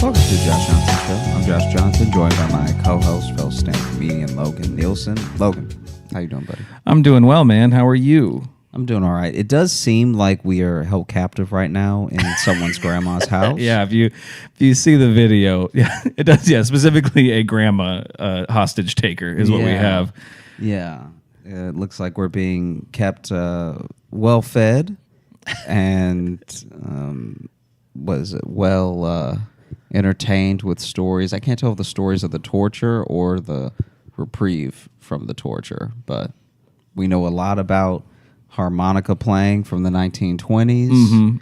Welcome to Josh Johnson Show. I'm Josh Johnson, joined by my co-host, fellow stand comedian Logan Nielsen. Logan, how you doing, buddy? I'm doing well, man. How are you? I'm doing all right. It does seem like we are held captive right now in someone's grandma's house. Yeah, if you see the video, yeah, it does. Yeah, specifically a grandma hostage taker is what we have. Yeah, it looks like we're being kept well fed and entertained with stories. I can't tell if the stories of the torture or the reprieve from the torture, but we know a lot about harmonica playing from the 1920s.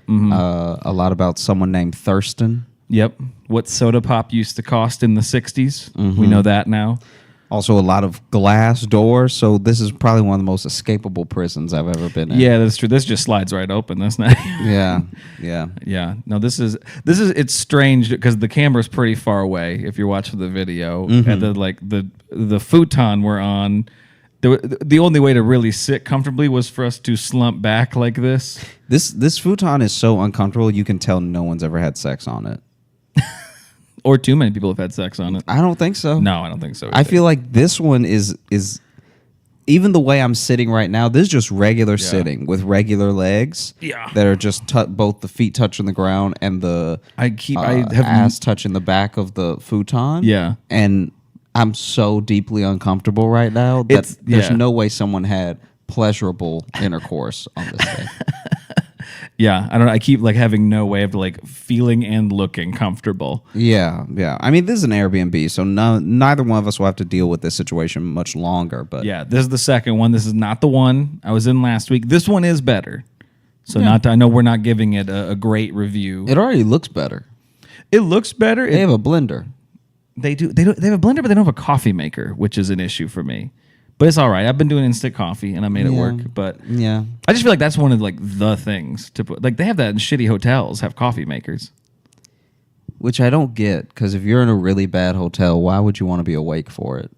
A lot about someone named Thurston. Yep. What soda pop used to cost in the 60s. We know that now. Also a lot of glass doors, so this is probably one of the most escapable prisons I've ever been in. Yeah, that's true. This just slides right open. That's not. Yeah. No, this is it's strange because the camera's pretty far away if you're watching the video, and the futon we're on. The only way to really sit comfortably was for us to slump back like this. This futon is so uncomfortable, you can tell no one's ever had sex on it. Or too many people have had sex on it. I don't think so. No, I don't think so either. I feel like this one is even the way I'm sitting right now, this is just regular sitting with regular legs that are just both the feet touching the ground and the ass touching the back of the futon. Yeah. And I'm so deeply uncomfortable right now that there's no way someone had pleasurable intercourse on this thing. Yeah, I don't know. I keep having no way of feeling and looking comfortable. Yeah. I mean, this is an Airbnb, so neither one of us will have to deal with this situation much longer. But yeah, this is the second one. This is not the one I was in last week. This one is better. So I know we're not giving it a great review. It already looks better. It looks better. They have a blender. They do. They have a blender, but they don't have a coffee maker, which is an issue for me. But it's all right. I've been doing instant coffee, and I made it work. But I just feel like that's one of the things to put. They have that in shitty hotels, have coffee makers. Which I don't get, because if you're in a really bad hotel, why would you want to be awake for it?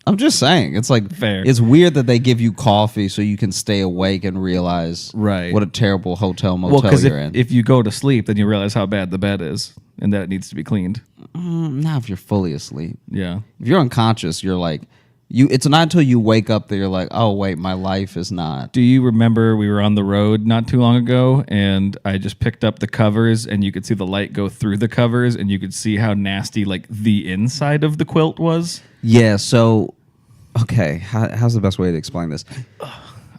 I'm just saying. It's fair. It's weird that they give you coffee so you can stay awake and realize what a terrible motel you're in. If you go to sleep, then you realize how bad the bed is and that it needs to be cleaned. Not if you're fully asleep. Yeah. If you're unconscious, you're it's not until you wake up that you're like, oh, wait, my life is not. Do you remember we were on the road not too long ago and I just picked up the covers and you could see the light go through the covers and you could see how nasty the inside of the quilt was? Yeah, so, okay, how's the best way to explain this?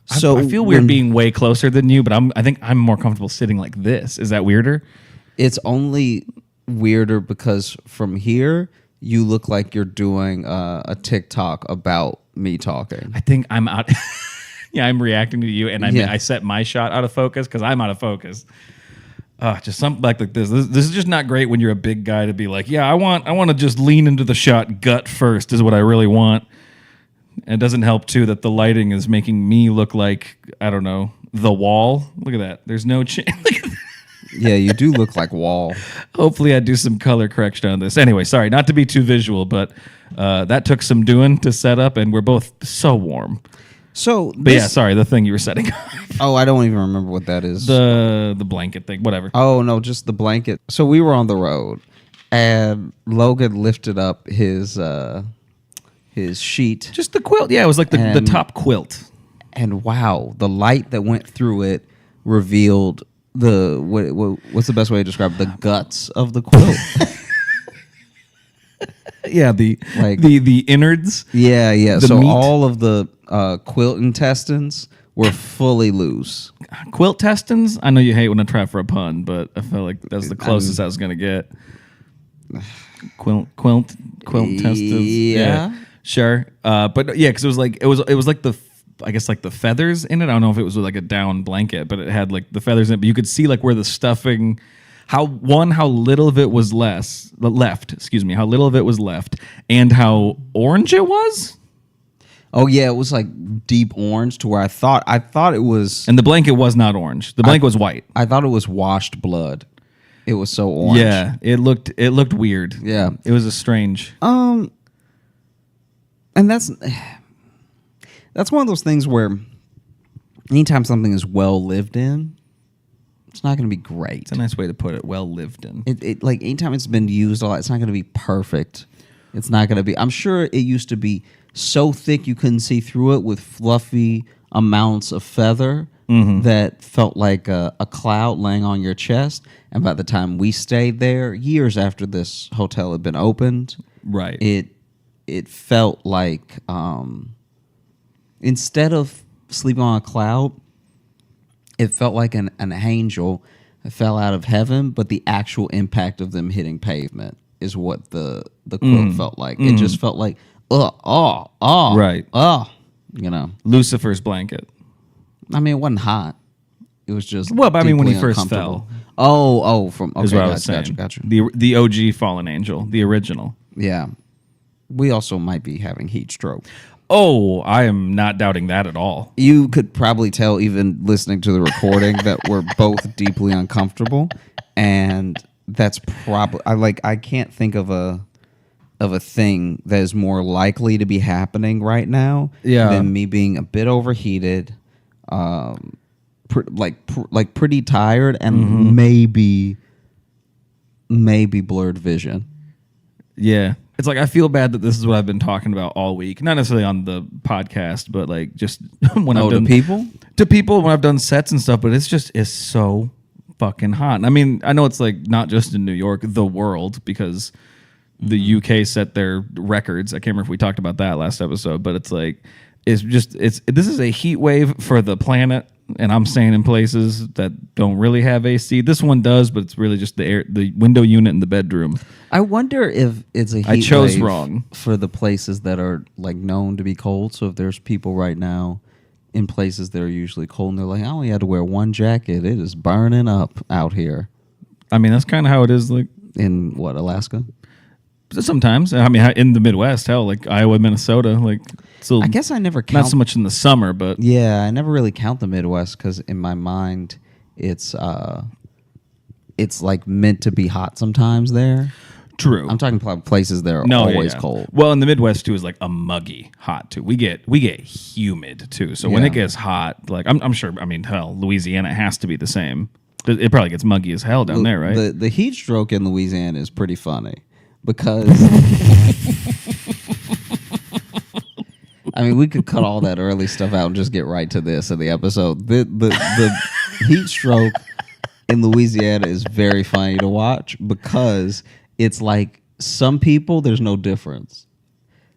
So I feel weird being way closer than you, but I think I'm more comfortable sitting like this. Is that weirder? It's only weirder because from here you look like you're doing a TikTok about me talking. I think I'm out. Yeah, I'm reacting to you, and I set my shot out of focus because I'm out of focus. Just something like this. This is just not great when you're a big guy to be like, yeah, I want to just lean into the shot gut first is what I really want. And it doesn't help too that the lighting is making me look like, I don't know, the wall. Look at that. There's no chance. Yeah, you do look like Wall. Hopefully I do some color correction on this. Anyway, sorry, not to be too visual, but that took some doing to set up, and we're both so warm. Sorry, the thing you were setting up. Oh, I don't even remember what that is. The blanket thing, whatever. Oh, no, just the blanket. So we were on the road, and Logan lifted up his sheet. Just the quilt. Yeah, it was the top quilt. And wow, the light that went through it revealed what's the best way to describe the guts of the quilt? Yeah, the innards. Yeah. So meat. All of the quilt intestines were fully loose. Quilt testins? I know you hate when I try for a pun, but I felt like that's the closest I was gonna get. Quilt testes. Yeah. Sure. But yeah, because it was like the feathers in it. I don't know if it was a down blanket, but it had the feathers in it. But you could see where the stuffing, how little of it was left. Excuse me, how little of it was left, and how orange it was. Oh yeah, it was deep orange to where I thought it was. And the blanket was not orange. The blanket was white. I thought it was washed blood. It was so orange. Yeah, it looked weird. Yeah, it was a strange. And that's one of those things where anytime something is well lived in, It's not going to be great. It's a nice way to put it. Well lived in. It like anytime it's been used a lot, it's not going to be perfect. It's not going to be. I'm sure it used to be so thick you couldn't see through it with fluffy amounts of feather that felt like a cloud laying on your chest. And by the time we stayed there, years after this hotel had been opened, right, it felt like instead of sleeping on a cloud, it felt like an angel fell out of heaven, but the actual impact of them hitting pavement is what the quilt felt like. It just felt like, right, you know, Lucifer's blanket. I mean, it wasn't hot. It was just well, but I mean, when he first fell. From okay, gotcha. The OG fallen angel, the original. Yeah, we also might be having heat stroke. Oh, I am not doubting that at all. You could probably tell, even listening to the recording, that we're both deeply uncomfortable, and that's probably I can't think of a thing that is more likely to be happening right now than me being a bit overheated, pretty tired, and maybe blurred vision. Yeah. It's like I feel bad that this is what I've been talking about all week. Not necessarily on the podcast, but like just when I've done to people when I've done sets and stuff. But it's so fucking hot. And I mean, I know it's like not just in New York, the world, because the UK set their records. I can't remember if we talked about that last episode, but it's like this is a heat wave for the planet. And I'm staying in places that don't really have AC. This one does, but it's really just the window unit in the bedroom. I wonder if it's a heat wave wrong for the places that are like known to be cold. So if there's people right now in places that are usually cold, and they're like, I only had to wear one jacket. It is burning up out here. I mean, that's kind of how it is. Like in what, Alaska? Sometimes. I mean, in the Midwest, hell, like Iowa, Minnesota, like. So I guess I never count. Not so much in the summer, but yeah, I never really count the Midwest because in my mind, it's like meant to be hot sometimes there. True. I'm talking about places that are always cold. Well, in the Midwest too is like a muggy hot too. We get humid too. So when it gets hot, like I'm sure. I mean, hell, Louisiana has to be the same. It probably gets muggy as hell down there, right? The heat stroke in Louisiana is pretty funny because. I mean, we could cut all that early stuff out and just get right to this in the episode. The heat stroke in Louisiana is very funny to watch because it's like some people, there's no difference.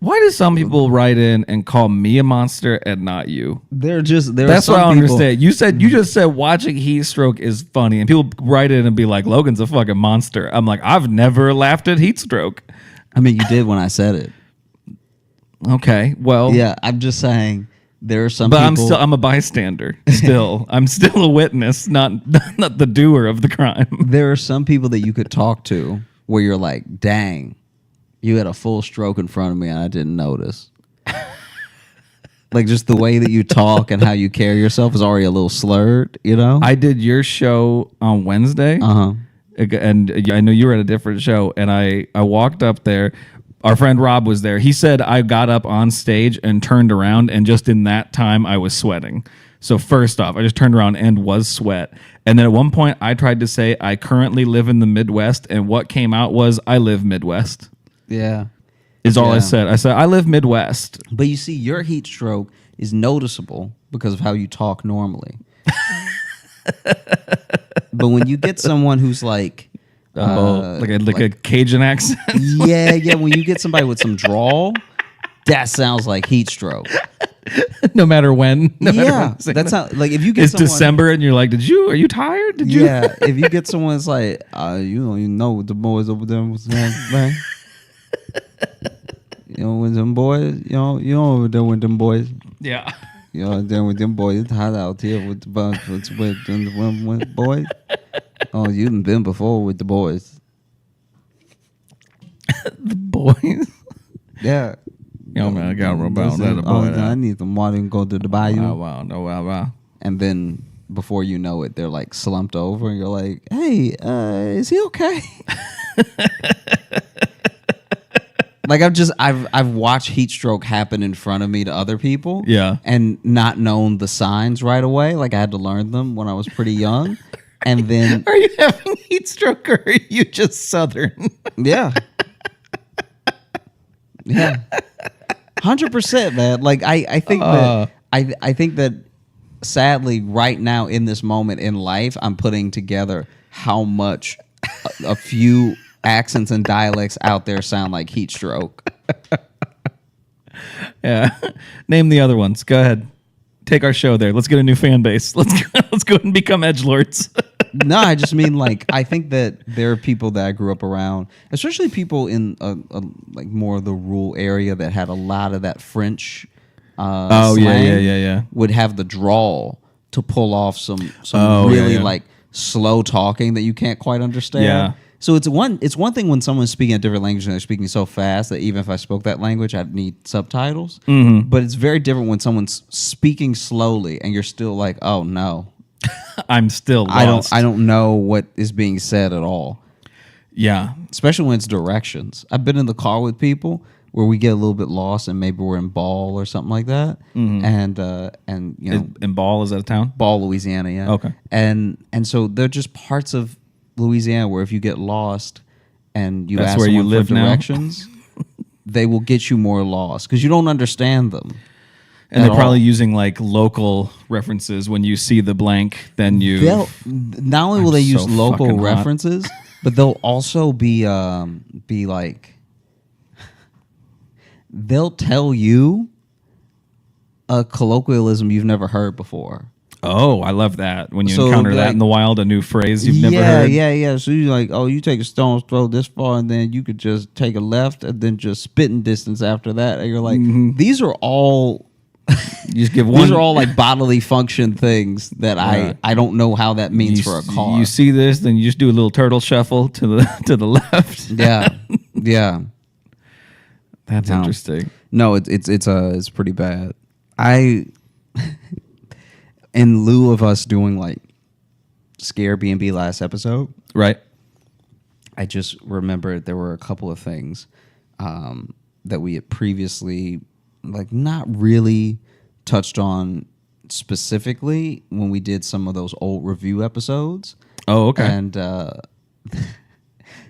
Why do some people write in and call me a monster and not you? That's what I don't understand. You just said watching heat stroke is funny, and people write in and be like, Logan's a fucking monster. I'm like, I've never laughed at heat stroke. I mean, you did when I said it. Okay, well, yeah, I'm just saying there are some people. But I'm a bystander still. I'm still a witness, not the doer of the crime. There are some people that you could talk to where you're like, dang, you had a full stroke in front of me and I didn't notice. Like just the way that you talk and how you carry yourself is already a little slurred, you know? I did your show on Wednesday. And I know you were at a different show, and I walked up there. Our friend Rob was there. He said I got up on stage and turned around, and just in that time, I was sweating. So first off, I just turned around and was sweat. And then at one point, I tried to say I currently live in the Midwest, and what came out was I live Midwest. Yeah. Is all I said. I said I live Midwest. But you see, your heat stroke is noticeable because of how you talk normally. But when you get someone who's like... like a Cajun accent. yeah. When you get somebody with some drawl, that sounds like heat stroke. No matter when. That's how. Like if you get it's December and you're like, are you tired? Did you? Yeah. If you get someone that's like, you know what the boys over there was saying, you know with them boys, you know over there with them boys. Yeah. You know there with them boys. It's hot out here with the boys. Oh, you done been before with the boys. The boys? Yeah. Yo, man, I got to rub out that boy. I need some water and go to the bayou. Wow. And then before you know it, they're like slumped over and you're like, hey, is he okay? Like I've watched heat stroke happen in front of me to other people. Yeah. And not known the signs right away. Like I had to learn them when I was pretty young. And then, are you having heat stroke or are you just Southern? Yeah. Yeah. 100%, man. Like I think that I think that sadly right now in this moment in life, I'm putting together how much a few accents and dialects out there sound like heat stroke. Yeah. Name the other ones. Go ahead. Take our show there. Let's get a new fan base. Let's go and become edgelords. No, I just mean like I think that there are people that I grew up around, especially people in like more of the rural area that had a lot of that French. Slang yeah. Would have the drawl to pull off some yeah. like slow talking that you can't quite understand. Yeah. So it's one thing when someone's speaking a different language and they're speaking so fast that even if I spoke that language, I'd need subtitles. Mm-hmm. But it's very different when someone's speaking slowly and you're still like, oh no, I'm still lost. I don't know what is being said at all. Yeah. Especially when it's directions. I've been in the car with people where we get a little bit lost and maybe we're in Ball or something like that. Mm-hmm. And you know, in Ball, is that a town? Ball, Louisiana, yeah. Okay. And so they're just parts of Louisiana where if you get lost and you That's ask where you someone live for now? directions, they will get you more lost because you don't understand them. And they're probably using like local references. When you see the blank, then Not only will they use local fucking hot. references, but they'll also be like, they'll tell you a colloquialism you've never heard before. Oh, I love that. When you So, encounter that like- in the wild, a new phrase you've never heard. Yeah. So you're like, oh, you take a stone's throw this far, and then you could just take a left, and then just spitting distance after that. And you're like, these are all. You just give one. These are all like bodily function things that I don't know how that means for a car. You see this, then you just do a little turtle shuffle to the left. Yeah. That's interesting. No, it's pretty bad. In lieu of us doing like Scare B&B last episode, Right. I just remembered there were a couple of things that we had previously like not really touched on specifically when we did some of those old review episodes. Oh, okay. And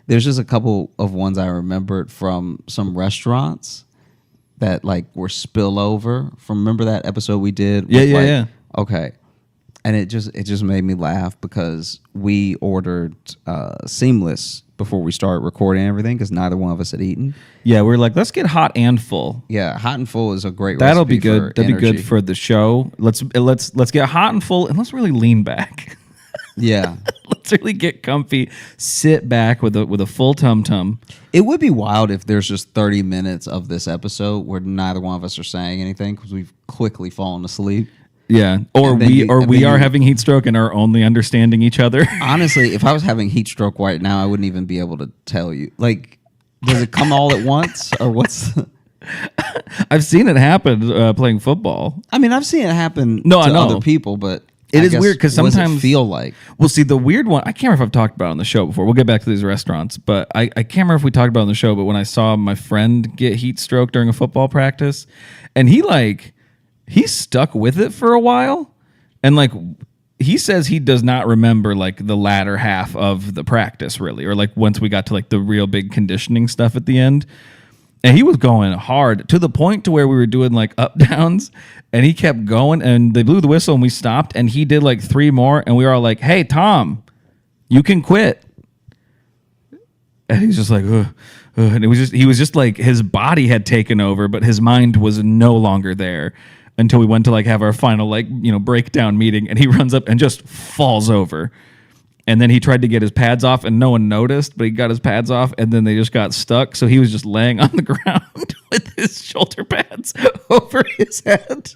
there's just a couple of ones I remembered from some restaurants that like were spillover from. Remember that episode we did? Yeah. Okay. And it just made me laugh because we ordered seamless before we started recording everything because neither one of us had eaten. Yeah, we're like, let's get hot and full. Yeah, hot and full is a great That'll recipe be good. for That'll energy. be good for the show. Let's get hot and full and let's really lean back. Yeah. Let's really get comfy, sit back with a full tum-tum. It would be wild if there's just 30 minutes of this episode where neither one of us are saying anything because we've quickly fallen asleep. Yeah, or we are having heat stroke and are only understanding each other. Honestly, if I was having heat stroke right now, I wouldn't even be able to tell you. Like, does it come all at once, or what's? I've seen it happen playing football. I mean, I've seen it happen No, I to know. other people, but It is weird because what does sometimes it feel like. Well, see, the weird one, I can't remember if I've talked about it on the show before. We'll get back to these restaurants, but I can't remember if we talked about it on the show. But when I saw my friend get heat stroke during a football practice, and he stuck with it for a while. And like he says he does not remember like the latter half of the practice really, or like once we got to like the real big conditioning stuff at the end. And he was going hard to the point to where we were doing like up downs and he kept going and they blew the whistle and we stopped and he did like 3 more and we were all like, hey, Tom, you can quit. And he's just like, ugh. And he was just like his body had taken over, but his mind was no longer there. Until we went to like have our final like, breakdown meeting and he runs up and just falls over. And then he tried to get his pads off and no one noticed, but he got his pads off and then they just got stuck. So he was just laying on the ground with his shoulder pads over his head.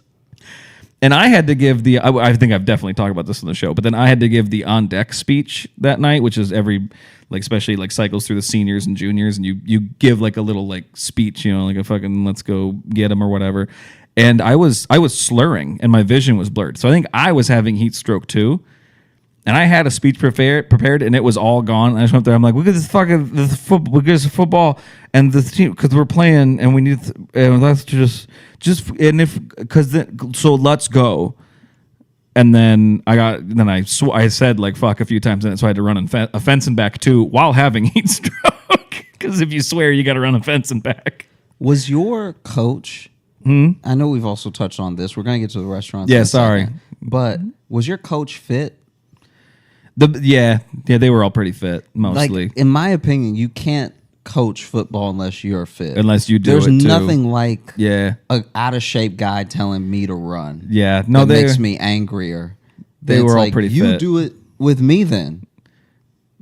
And I had to give I think I've definitely talked about this on the show, but then I had to give the on deck speech that night, which is especially like cycles through the seniors and juniors. And you give like a little like speech, like a fucking let's go get him or whatever. And I was slurring and my vision was blurred. So I think I was having heat stroke too. And I had a speech prepared and it was all gone. And I just went there. I'm like, look at this football and the team because we're playing and we need and let's so let's go. And then I said like fuck a few times in it, so I had to run a fence and back too while having heat stroke. Because if you swear, you got to run a fence and back. Was your coach? I know we've also touched on this. We're gonna get to the restaurants. Yeah, sorry, but was your coach fit? Yeah, they were all pretty fit mostly. Like, in my opinion, you can't coach football unless you're fit. Unless you do There's it too. nothing like a out of shape guy telling me to run. Yeah, no, that makes me angrier. They were all pretty fit. You do it with me then.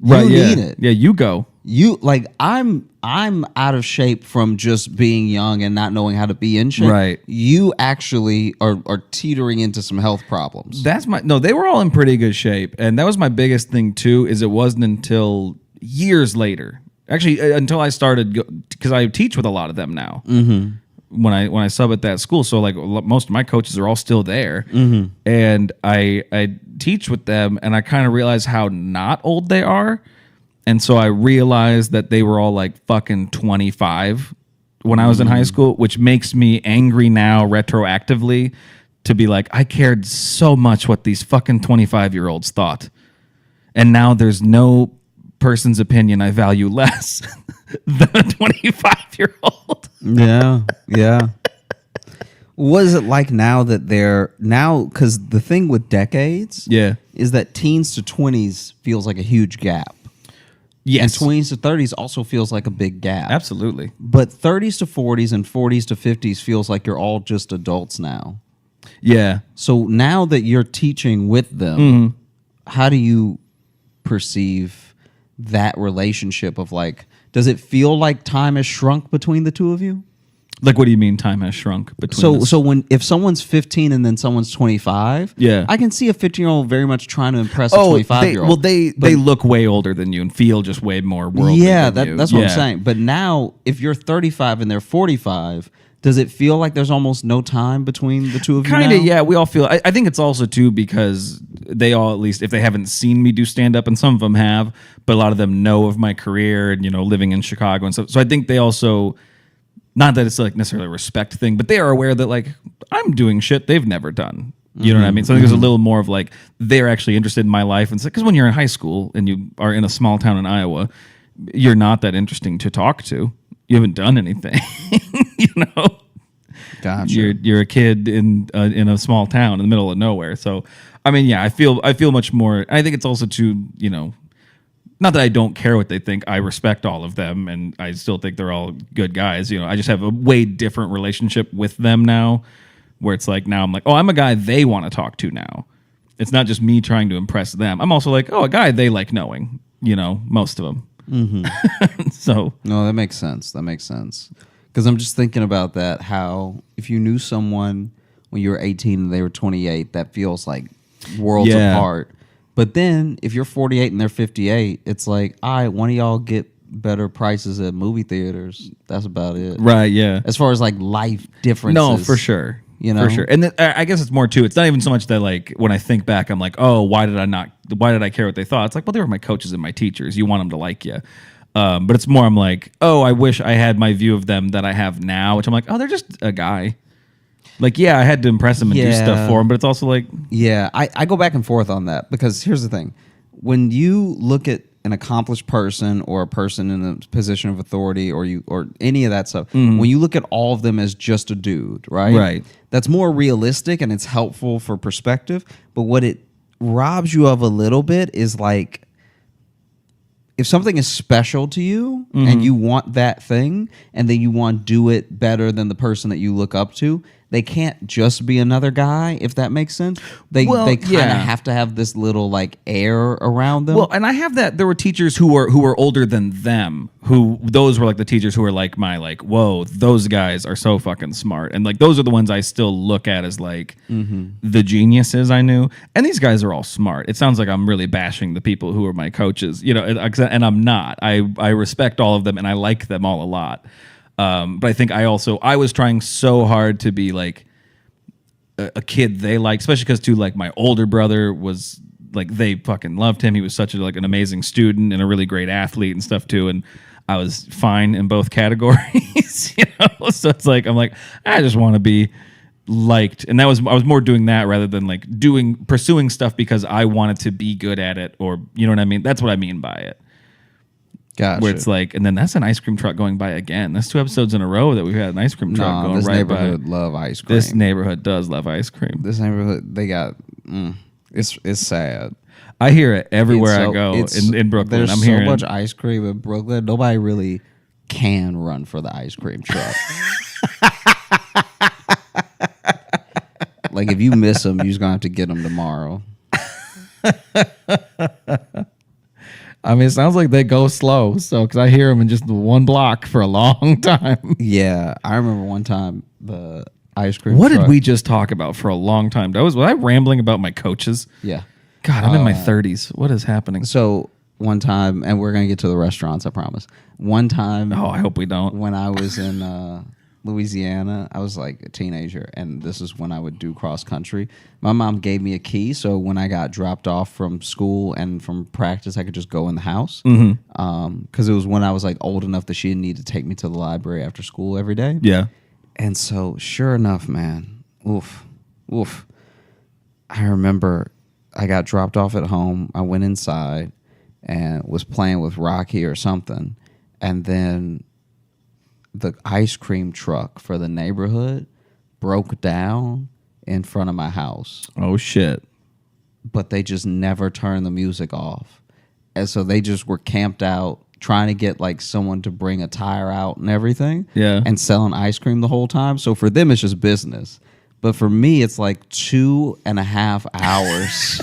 Right, you need it. Yeah, you go. You like I'm out of shape from just being young and not knowing how to be in shape. Right. You actually are teetering into some health problems. They were all in pretty good shape. And that was my biggest thing too, is it wasn't until years later. Actually, until I started, because I teach with a lot of them now. When I sub at that school, so like most of my coaches are all still there, and I teach with them, and I kind of realize how not old they are. And so I realized that they were all like fucking 25 when I was in high school, which makes me angry now retroactively to be like, I cared so much what these fucking 25-year-olds thought. And now there's no person's opinion I value less than a 25-year-old. Yeah. What is it like now that because the thing with decades is that teens to 20s feels like a huge gap. Yes. And 20s to 30s also feels like a big gap. Absolutely. But 30s to 40s and 40s to 50s feels like you're all just adults now. Yeah. So now that you're teaching with them, how do you perceive that relationship of like, does it feel like time has shrunk between the two of you? Like, what do you mean time has shrunk between us? So if someone's 15 and then someone's 25, I can see a 15-year-old very much trying to impress a 25-year-old. They look way older than you and feel just way more worldly than you. That's what I'm saying. But now, if you're 35 and they're 45, does it feel like there's almost no time between the two of you now? Kind of, yeah. We all feel... I think it's also, too, because they all, at least, if they haven't seen me do stand-up, and some of them have, but a lot of them know of my career and, living in Chicago and stuff. So I think they also... Not that it's like necessarily a respect thing, but they are aware that like I'm doing shit they've never done. You know what I mean? So I think there's a little more of like they're actually interested in my life, and because when you're in high school and you are in a small town in Iowa, you're not that interesting to talk to. You haven't done anything, Gotcha. You're a kid in a small town in the middle of nowhere. So I mean, yeah, I feel much more. I think it's also too, not that I don't care what they think. I respect all of them, and I still think they're all good guys. I just have a way different relationship with them now, where it's like now I'm like, oh, I'm a guy they want to talk to now. It's not just me trying to impress them. I'm also like, oh, a guy they like knowing. Most of them. So no, that makes sense. Because I'm just thinking about that. How if you knew someone when you were 18 and they were 28, that feels like worlds apart. But then, if you're 48 and they're 58, it's like, all right, one of y'all get better prices at movie theaters. That's about it. Right, yeah. As far as, like, life differences. No, for sure. For sure. And I guess it's more, too. It's not even so much that, like, when I think back, I'm like, oh, why did I care what they thought? It's like, well, they were my coaches and my teachers. You want them to like you. But it's more, I'm like, oh, I wish I had my view of them that I have now, which I'm like, oh, they're just a guy. Like, yeah, I had to impress him and do stuff for him, but it's also like... Yeah, I go back and forth on that because here's the thing. When you look at an accomplished person or a person in a position of authority or any of that stuff, when you look at all of them as just a dude, right? Right. That's more realistic and it's helpful for perspective, but what it robs you of a little bit is like... If something is special to you and you want that thing and then you want to do it better than the person that you look up to, they can't just be another guy, if that makes sense. They kind of have to have this little like air around them. Well, and I have that. There were teachers who were older than them. Those were like the teachers who were like whoa, those guys are so fucking smart. And like those are the ones I still look at as like the geniuses I knew. And these guys are all smart. It sounds like I'm really bashing the people who are my coaches, and I'm not. I respect all of them and I like them all a lot. But I think I was trying so hard to be like a kid they liked, especially because too, like my older brother was like, they fucking loved him. He was such an amazing student and a really great athlete and stuff too. And I was fine in both categories, So it's like, I'm like, I just want to be liked, and I was more doing that rather than like pursuing stuff because I wanted to be good at it, or you know what I mean. That's what I mean by it. Gotcha. Where it's like, and then that's an ice cream truck going by again. That's 2 episodes in a row that we've had an ice cream truck going this right by. neighborhood love ice cream. This neighborhood does love ice cream. This neighborhood, they got. It's sad. I hear it everywhere I go in Brooklyn. There's so much ice cream in Brooklyn. Nobody really can run for the ice cream truck. Like if you miss them, you're just gonna have to get them tomorrow. I mean, it sounds like they go slow. So, because I hear them in just the one block for a long time. Yeah, I remember one time the ice cream. What truck, did we just talk about for a long time? Was I rambling about my coaches? Yeah. God, I'm in my 30s. What is happening? So one time, and we're gonna get to the restaurants, I promise. One time. Oh, I hope we don't. When I was in Louisiana, I was like a teenager, and this is when I would do cross country. My mom gave me a key, so when I got dropped off from school and from practice, I could just go in the house. Because it was when I was like old enough that she didn't need to take me to the library after school every day. Yeah. And so, sure enough, man, oof. I remember I got dropped off at home. I went inside and was playing with Rocky or something, and then the ice cream truck for the neighborhood broke down in front of my house. Oh, shit. But they just never turned the music off. And so they just were camped out trying to get like someone to bring a tire out and everything. Yeah. And selling ice cream the whole time. So for them, it's just business. But for me, it's like 2.5 hours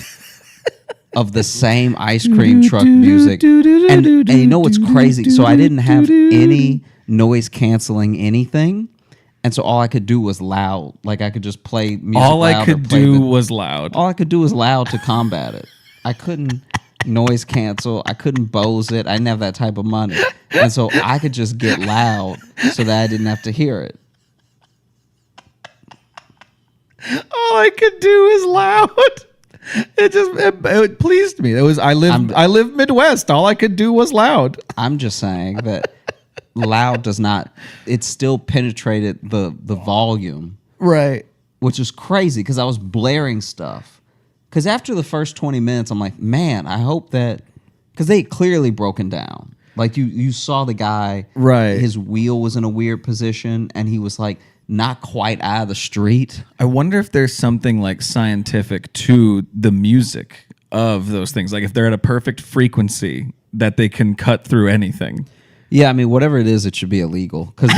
of the same ice cream truck music. And you know what's crazy? So I didn't have any noise canceling anything, and so all I could do was loud. Like I could just play music. All I could do was loud. All I could do was loud to combat it. I couldn't noise cancel. I couldn't Bose it. I didn't have that type of money, and so I could just get loud so that I didn't have to hear it. All I could do is loud. It pleased me. I live Midwest. All I could do was loud. I'm just saying that loud does not. It still penetrated the volume, right? Which is crazy because I was blaring stuff. Because after the first 20 minutes, I'm like, man, I hope that because they had clearly broken down. Like you saw the guy, right? His wheel was in a weird position, and he was like not quite out of the street. I wonder if there's something like scientific to the music of those things. Like if they're at a perfect frequency that they can cut through anything. Yeah, I mean, whatever it is, it should be illegal because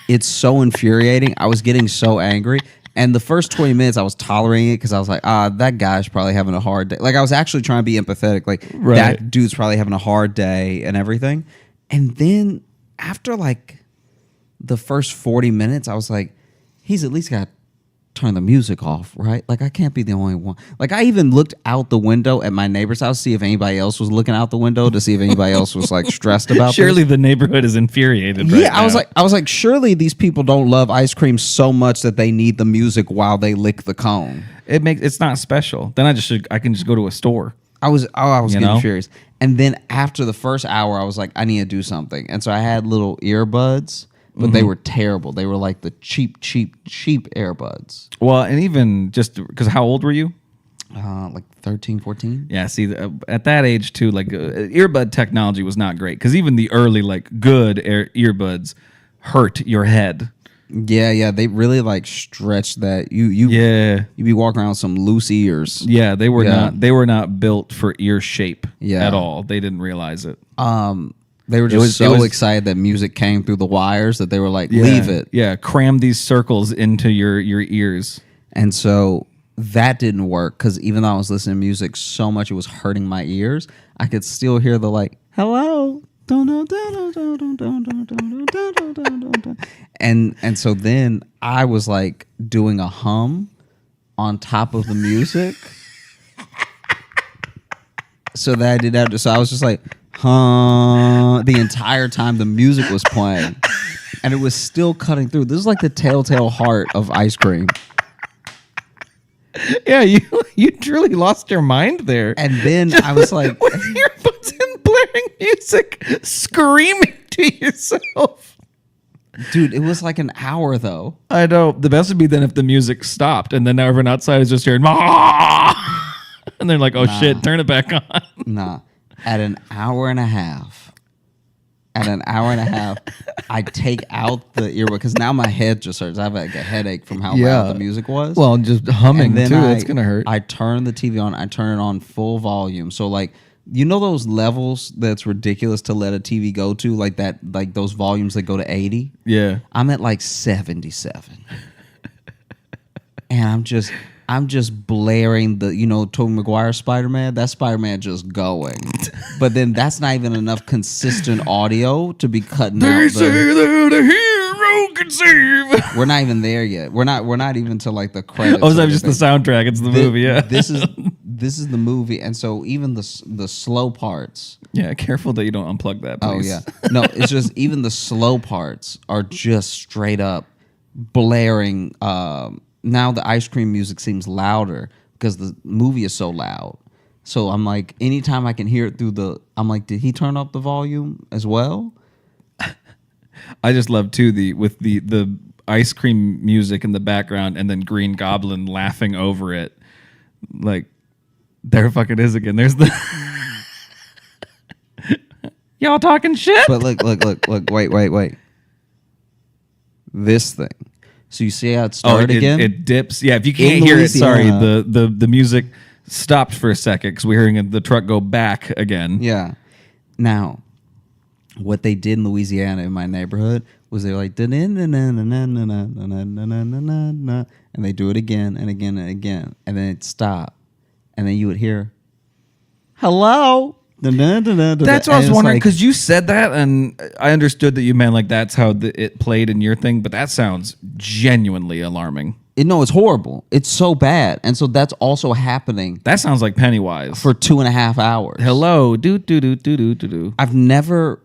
it's so infuriating. I was getting so angry. And the first 20 minutes, I was tolerating it because I was like, that guy's probably having a hard day. Like, I was actually trying to be empathetic. Like, right. That dude's probably having a hard day and everything. And then after, like, the first 40 minutes, I was like, he's at least got to turn the music off, right? Like, I can't be the only one. Like, I even looked out the window at my neighbor's house to see if anybody else was looking out the window to see if anybody else was, like, stressed about Surely the neighborhood is infuriated right now. I was like, surely these people don't love ice cream so much that they need the music while they lick the cone. It's not special. Then I can just go to a store. I was getting furious. And then after the first hour, I was like, I need to do something. And so I had little earbuds, but they were terrible. They were like the cheap earbuds. Well, and even just because how old were you? Like 13, 14. Yeah, see, at that age too, like earbud technology was not great because even the early like good earbuds hurt your head. Yeah, they really like stretched that. You be walking around with some loose ears. Yeah, they were not built for ear shape at all. They didn't realize it. They were just excited that music came through the wires that they were like, leave it. Yeah, cram these circles into your ears. And so that didn't work because even though I was listening to music so much it was hurting my ears, I could still hear the like, hello. And so then I was like doing a hum on top of the music. So that I didn't have to. So I was just like, the entire time the music was playing, and it was still cutting through. This is like the telltale heart of ice cream. Yeah, you truly lost your mind there. And then I was like, with earbuds and blaring music, screaming to yourself. Dude, it was like an hour though. I know. The best would be then if the music stopped and then everyone outside is just hearing, "Ah!" And they're like, oh shit, turn it back on. Nah. At an hour and a half, I take out the earbud because now my head just hurts. I have like a headache from how loud the music was. Well, just humming too, it's going to hurt. I turn the TV on. I turn it on full volume. So like, you know those levels that's ridiculous to let a TV go to, like that, like those volumes that go to 80? Yeah. I'm at like 77. And I'm just blaring the, Tobey Maguire Spider-Man. That Spider-Man just going. But then that's not even enough consistent audio to be cutting out. They say that a hero can save. We're not even there yet. We're not even to like the credits. Oh, so just the soundtrack. It's the movie, yeah. This is the movie, and so even the slow parts. Yeah, careful that you don't unplug that, please. Oh, yeah. No, it's just even the slow parts are just straight up blaring. Now the ice cream music seems louder because the movie is so loud. So I'm like, anytime I can hear it I'm like, did he turn up the volume as well? I just love too the ice cream music in the background and then Green Goblin laughing over it. Like, there fucking is again. There's the y'all talking shit. But look, wait. This thing. So you see how it started again? It dips. Yeah, if you can't hear it, sorry, the music stopped for a second because we're hearing the truck go back again. Yeah. Now, what they did in Louisiana in my neighborhood was they were like, and they do it again and again and again, and then it stopped, and then you would hear, hello. That's what I was wondering, because you said that, and I understood that you meant like that's how it played in your thing, but that sounds genuinely alarming. No, it's horrible. It's so bad, and so that's also happening. That sounds like Pennywise for 2.5 hours. Hello, do. I've never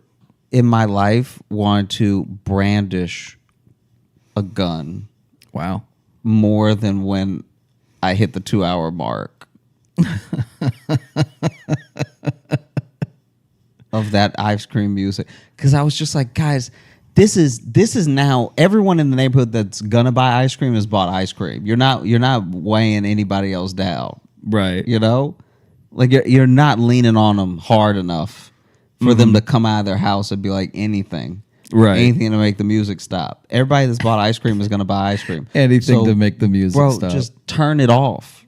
in my life wanted to brandish a gun. Wow. More than when I hit the 2-hour mark. Of that ice cream music, because I was just like, guys, this is now everyone in the neighborhood that's gonna buy ice cream has bought ice cream. You're not weighing anybody else down, right? Like you're not leaning on them hard enough for them to come out of their house and be like anything to make the music stop. Everybody that's bought ice cream is gonna buy ice cream. Anything to make the music stop. Just turn it off.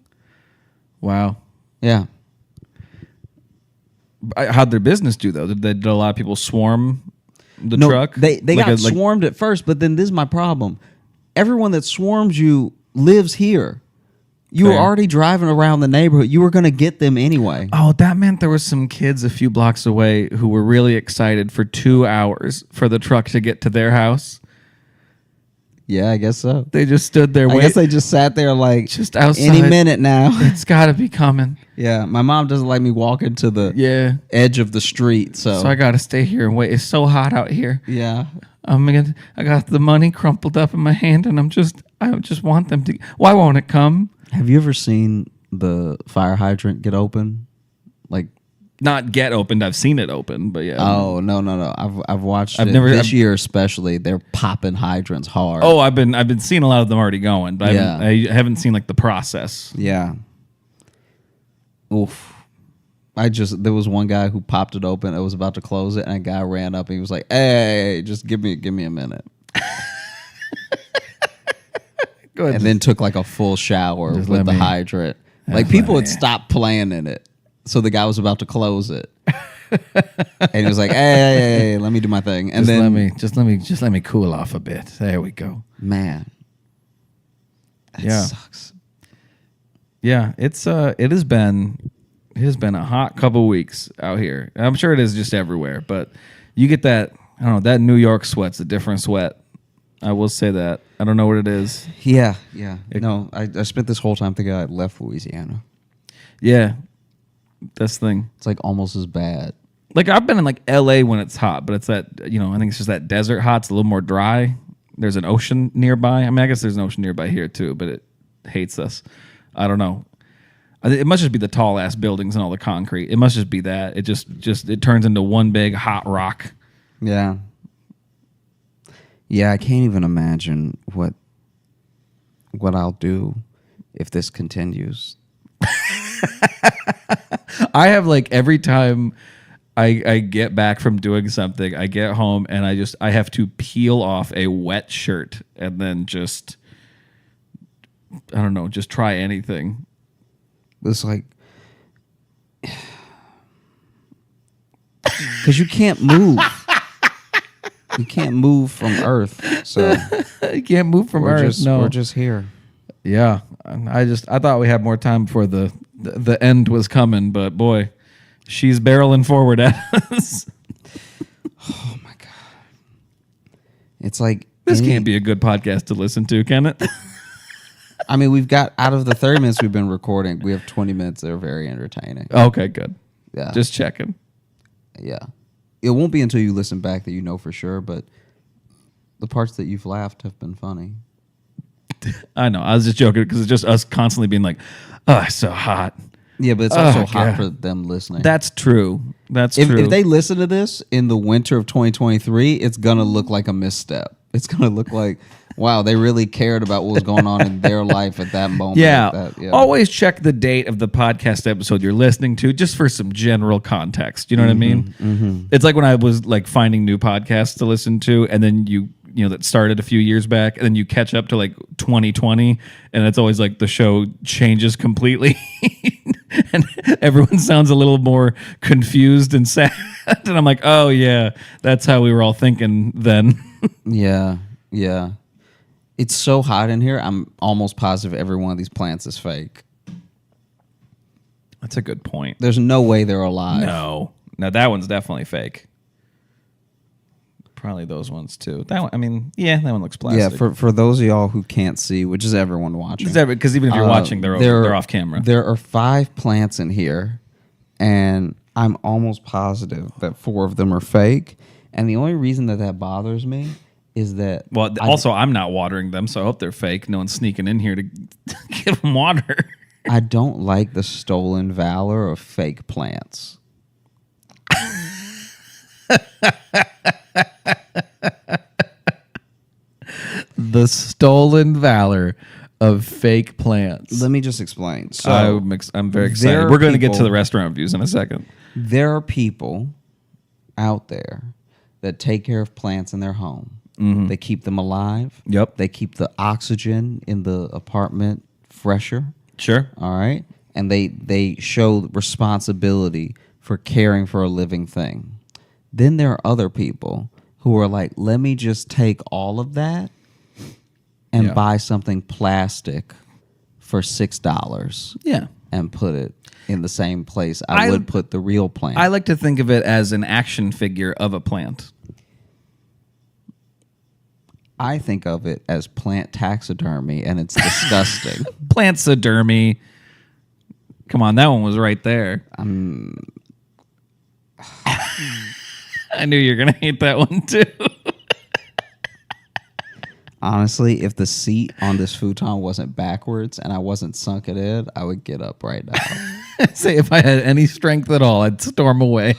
Wow. Yeah. How'd their business do though? Did a lot of people swarm the truck? They got swarmed at first, but then this is my problem. Everyone that swarms you lives here. You were already driving around the neighborhood. You were going to get them anyway. Oh, that meant there was some kids a few blocks away who were really excited for 2 hours for the truck to get to their house. Yeah, I guess so. They just stood there waiting. I guess they just sat there like, just outside. Any minute now. It's got to be coming. Yeah, my mom doesn't like me walking to the edge of the street, so I got to stay here and wait. It's so hot out here. Yeah. I got the money crumpled up in my hand, and I just want them to. Why won't it come? Have you ever seen the fire hydrant get open? Like, not get opened. I've seen it open, but yeah. Oh no! I've watched it this year especially. They're popping hydrants hard. Oh, I've been seeing a lot of them already going, but I haven't seen like the process. Yeah. Oof. There was one guy who popped it open. I was about to close it, and a guy ran up and he was like, "Hey, just give me a minute." Go ahead, and then took like a full shower with the hydrant. Like people had stopped playing in it. So the guy was about to close it, and he was like, "Hey, let me do my thing." And just let me cool off a bit. There we go. Man, that sucks. Yeah, it has been a hot couple weeks out here. I'm sure it is just everywhere, but you get that. I don't know, that New York sweat's a different sweat. I will say that. I don't know what it is. Yeah. I spent this whole time thinking I left Louisiana. Yeah. That's the thing. It's like almost as bad. Like I've been in like LA when it's hot, but it's that, I think it's just that desert hot. It's a little more dry. There's an ocean nearby. I mean, I guess there's an ocean nearby here too, but it hates us. I don't know. It must just be the tall ass buildings and all the concrete. It must just be that. It turns into one big hot rock. Yeah. Yeah, I can't even imagine what I'll do if this continues. I have like every time I get back from doing something, I get home and I have to peel off a wet shirt and then just, I don't know, just try anything. It's like, because you can't move. You can't move from Earth, so you can't move from Earth. We're just here. Yeah, I thought we had more time before the end was coming, but boy, she's barreling forward at us. Oh my god! It's like this can't be a good podcast to listen to, can it? I mean, we've got out of the 30 minutes we've been recording, we have 20 minutes that are very entertaining. Okay, good. Yeah, just checking. Yeah. It won't be until you listen back that you know for sure, but the parts that you've laughed have been funny. I know. I was just joking because it's just us constantly being like, oh, it's so hot. Yeah, but it's also hot for them listening. That's true. That's true. If they listen to this in the winter of 2023, it's going to look like a misstep. It's going to look like, wow, they really cared about what was going on in their life at that moment. Yeah. Always check the date of the podcast episode you're listening to just for some general context. You know what I mean? Mm-hmm. It's like when I was like finding new podcasts to listen to, and then you know, that started a few years back, and then you catch up to like 2020, and it's always like the show changes completely. And everyone sounds a little more confused and sad. And I'm like, oh yeah, that's how we were all thinking then. Yeah. It's so hot in here, I'm almost positive every one of these plants is fake. That's a good point. There's no way they're alive. No, that one's definitely fake. Probably those ones too. That one, I mean, yeah, that one looks plastic. Yeah, for those of y'all who can't see, which is everyone watching. Because even if you're watching, they're off camera. There are 5 plants in here, and I'm almost positive that 4 of them are fake. And the only reason that bothers me is that... Well, I'm not watering them, so I hope they're fake. No one's sneaking in here to give them water. I don't like the stolen valor of fake plants. The stolen valor of fake plants. Let me just explain. So I'm very excited. We're going to get to the restaurant reviews in a second. There are people out there that take care of plants in their home. Mm-hmm. They keep them alive. Yep. They keep the oxygen in the apartment fresher. Sure. All right. And they show responsibility for caring for a living thing. Then there are other people who are like, let me just take all of that and buy something plastic for $6. Yeah. And put it in the same place I would put the real plant. I like to think of it as an action figure of a plant. I think of it as plant taxidermy, and it's disgusting. Plantsodermy. Come on, that one was right there. I knew you were going to hate that one, too. Honestly, if the seat on this futon wasn't backwards and I wasn't sunken in, I would get up right now. Say if I had any strength at all, I'd storm away.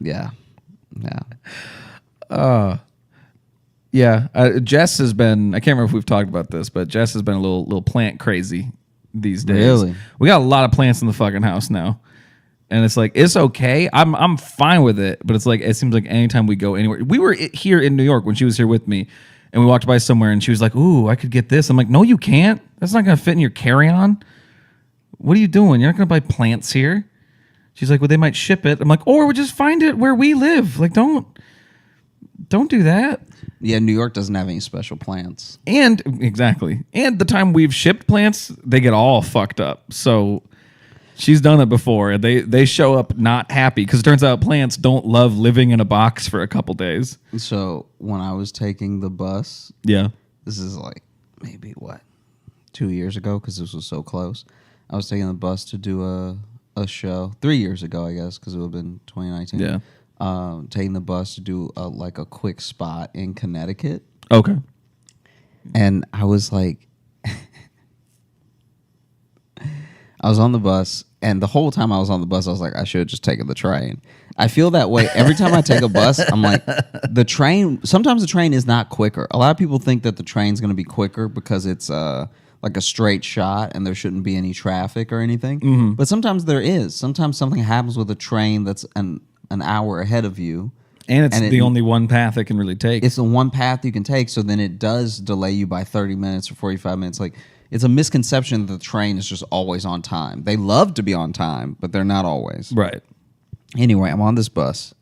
Yeah. Jess has been, I can't remember if we've talked about this, but Jess has been a little plant crazy these days. Really? We got a lot of plants in the fucking house now. And it's like, it's okay. I'm fine with it. But it's like, it seems like anytime we go anywhere. We were here in New York when she was here with me. And we walked by somewhere and she was like, ooh, I could get this. I'm like, no, you can't. That's not going to fit in your carry-on. What are you doing? You're not going to buy plants here. She's like, well, they might ship it. I'm like, or we'll just find it where we live. Like, don't do that. Yeah, New York doesn't have any special plants. And, exactly. And the time we've shipped plants, they get all fucked up. So... she's done it before. They show up not happy because it turns out plants don't love living in a box for a couple days. So when I was taking the bus, this is like maybe 2 years ago because this was so close. I was taking the bus to do a show 3 years ago, I guess, because it would have been 2019. Yeah, taking the bus to do a quick spot in Connecticut. Okay, and I was like. I was on the bus, and the whole time I was on the bus, I was like, I should have just taken the train. I feel that way every time I take a bus. I'm like, the train. Sometimes the train is not quicker. A lot of people think that the train's going to be quicker because it's like a straight shot and there shouldn't be any traffic or anything. Mm-hmm. But sometimes there is. Sometimes something happens with a train that's an hour ahead of you. And it's the only one path it can really take. It's the one path you can take, so then it does delay you by 30 minutes or 45 minutes. Like, it's a misconception that the train is just always on time. They love to be on time, but they're not always. Right. Anyway, I'm on this bus,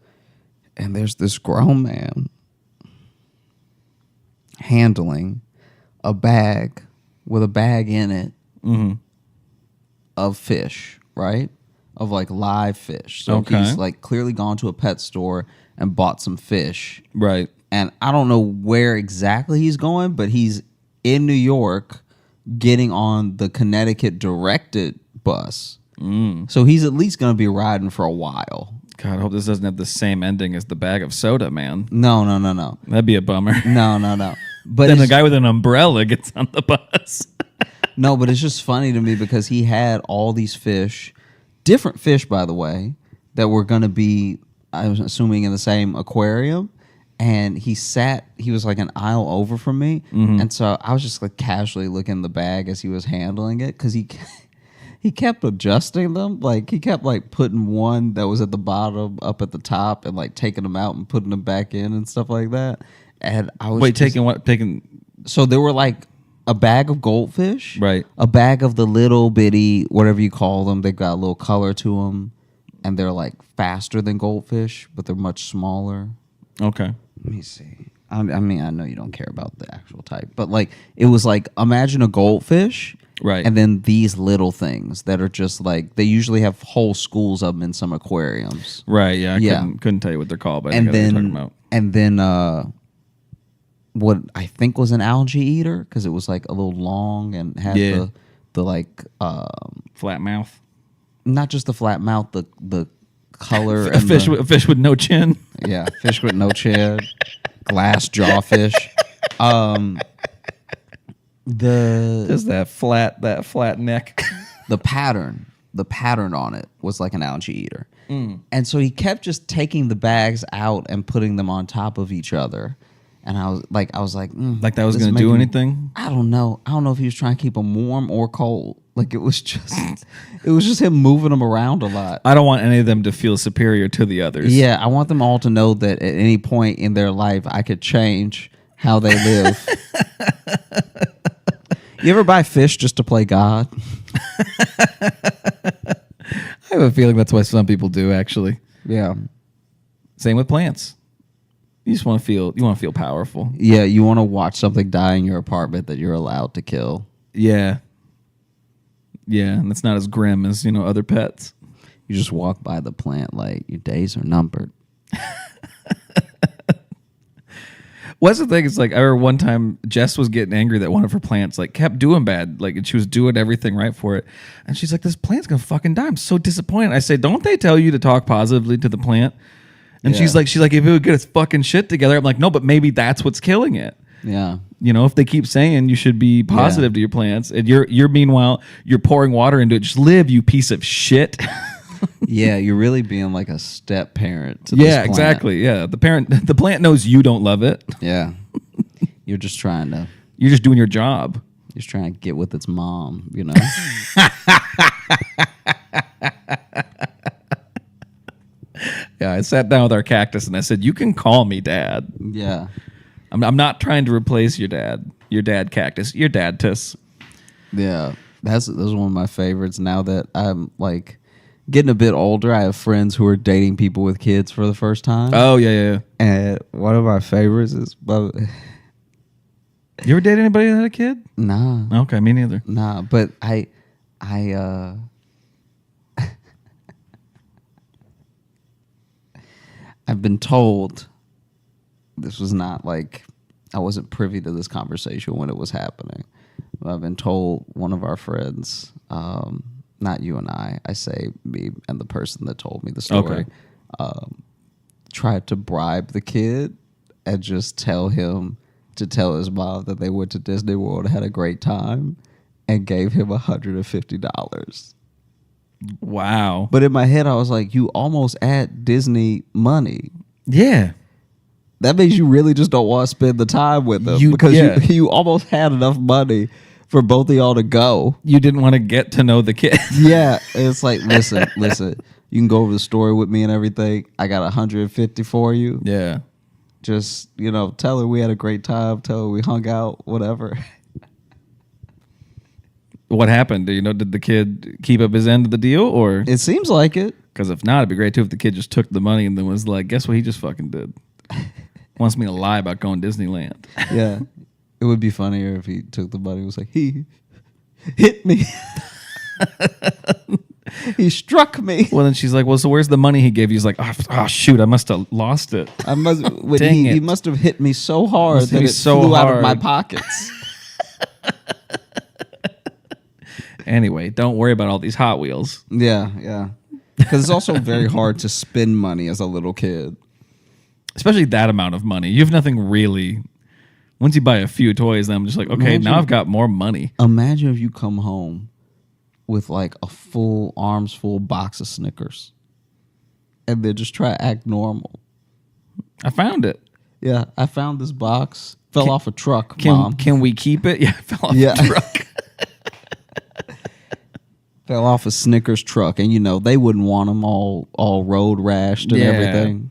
and there's this grown man handling a bag with a bag in it of fish, right? Of like live fish. So he's like clearly gone to a pet store and bought some fish. Right. And I don't know where exactly he's going, but he's in New York getting on the Connecticut directed bus. So he's at least going to be riding for a while. God, I hope this doesn't have the same ending as the bag of soda, man. No. That'd be a bummer. No. But then the guy with an umbrella gets on the bus. No, but it's just funny to me because he had all these fish, different fish, by the way, that were going to be, I was assuming, in the same aquarium. And he was like an aisle over from me. And so I was just like casually looking in the bag as he was handling it because he kept adjusting them. Like, he kept like putting one that was at the bottom up at the top and like taking them out and putting them back in and stuff like that. And I was taking. So there were like a bag of goldfish, right? A bag of the little bitty, whatever you call them. They've got a little color to them, and they're like faster than goldfish, but they're much smaller. Okay. Let me see. I mean, I know you don't care about the actual type, but like it was like, imagine a goldfish, right? And then these little things that are just like, they usually have whole schools of them in some aquariums, right? Yeah, couldn't tell you what they're called, but and I think I know what you're talking about. And then what I think was an algae eater because it was like a little long and had the like flat mouth, not just the flat mouth, the color. A fish with no chin. Yeah, fish with no chin, glass jawfish. Just that flat neck. The pattern on it was like an algae eater, and so he kept just taking the bags out and putting them on top of each other. And I was like, like that was going to do anything? I don't know. I don't know if he was trying to keep them warm or cold. Like it was just him moving them around a lot. I don't want any of them to feel superior to the others. Yeah, I want them all to know that at any point in their life, I could change how they live. You ever buy fish just to play God? I have a feeling that's why some people do, actually. Yeah. Same with plants. You just want to feel powerful. Yeah, you want to watch something die in your apartment that you're allowed to kill. Yeah. Yeah, and it's not as grim as, other pets. You just walk by the plant like your days are numbered. What's the thing? It's like, I remember one time Jess was getting angry that one of her plants like kept doing bad, like, and she was doing everything right for it. And she's like, this plant's going to fucking die. I'm so disappointed. I say, don't they tell you to talk positively to the plant? And she's like, if it would get its fucking shit together. I'm like, no, but maybe that's what's killing it. Yeah. If they keep saying you should be positive to your plants, and you're meanwhile you're pouring water into it. Just live, you piece of shit. Yeah, you're really being like a step parent to this plant. Exactly. Yeah. The plant knows you don't love it. Yeah. You're just trying doing your job. You're just trying to get with its mom, Yeah, I sat down with our cactus and I said, you can call me Dad. Yeah. I'm not trying to replace your dad. Your dad cactus. Your dad-tus. Yeah. That's one of my favorites now that I'm like getting a bit older. I have friends who are dating people with kids for the first time. Oh, yeah. And one of my favorites is... You ever date anybody that had a kid? Nah. Okay, me neither. Nah, but I've been told, this was not like, I wasn't privy to this conversation when it was happening, but I've been told one of our friends, not you and I say me and the person that told me the story, tried to bribe the kid and just tell him to tell his mom that they went to Disney World and had a great time and gave him $150. Wow. But in my head, I was like, you almost at Disney money. Yeah. That means you really just don't want to spend the time with them because you almost had enough money for both of y'all to go. You didn't want to get to know the kid. Yeah. It's like, listen. You can go over the story with me and everything. I got 150 for you. Yeah. Just, tell her we had a great time. Tell her we hung out, whatever. What happened? Did the kid keep up his end of the deal, or? It seems like it. Because if not, it'd be great too if the kid just took the money and then was like, guess what he just fucking did? Wants me to lie about going to Disneyland. Yeah. It would be funnier if he took the money and was like, he hit me. He struck me. Well, then she's like, well, so where's the money he gave you? He's like, oh shoot, I must have lost it. He must have hit me so hard that it flew out of my pockets. Anyway, don't worry about all these Hot Wheels. Yeah. Because it's also very hard to spend money as a little kid. Especially that amount of money. You have nothing really. Once you buy a few toys, then I'm just like, okay, now I've got more money. Imagine if you come home with like a full arms full box of Snickers and then just try to act normal. I found it. Yeah, I found this box. Fell off a truck, Mom. Can we keep it? Yeah, fell off a truck. Fell off a Snickers truck, and they wouldn't want them all road rashed and everything.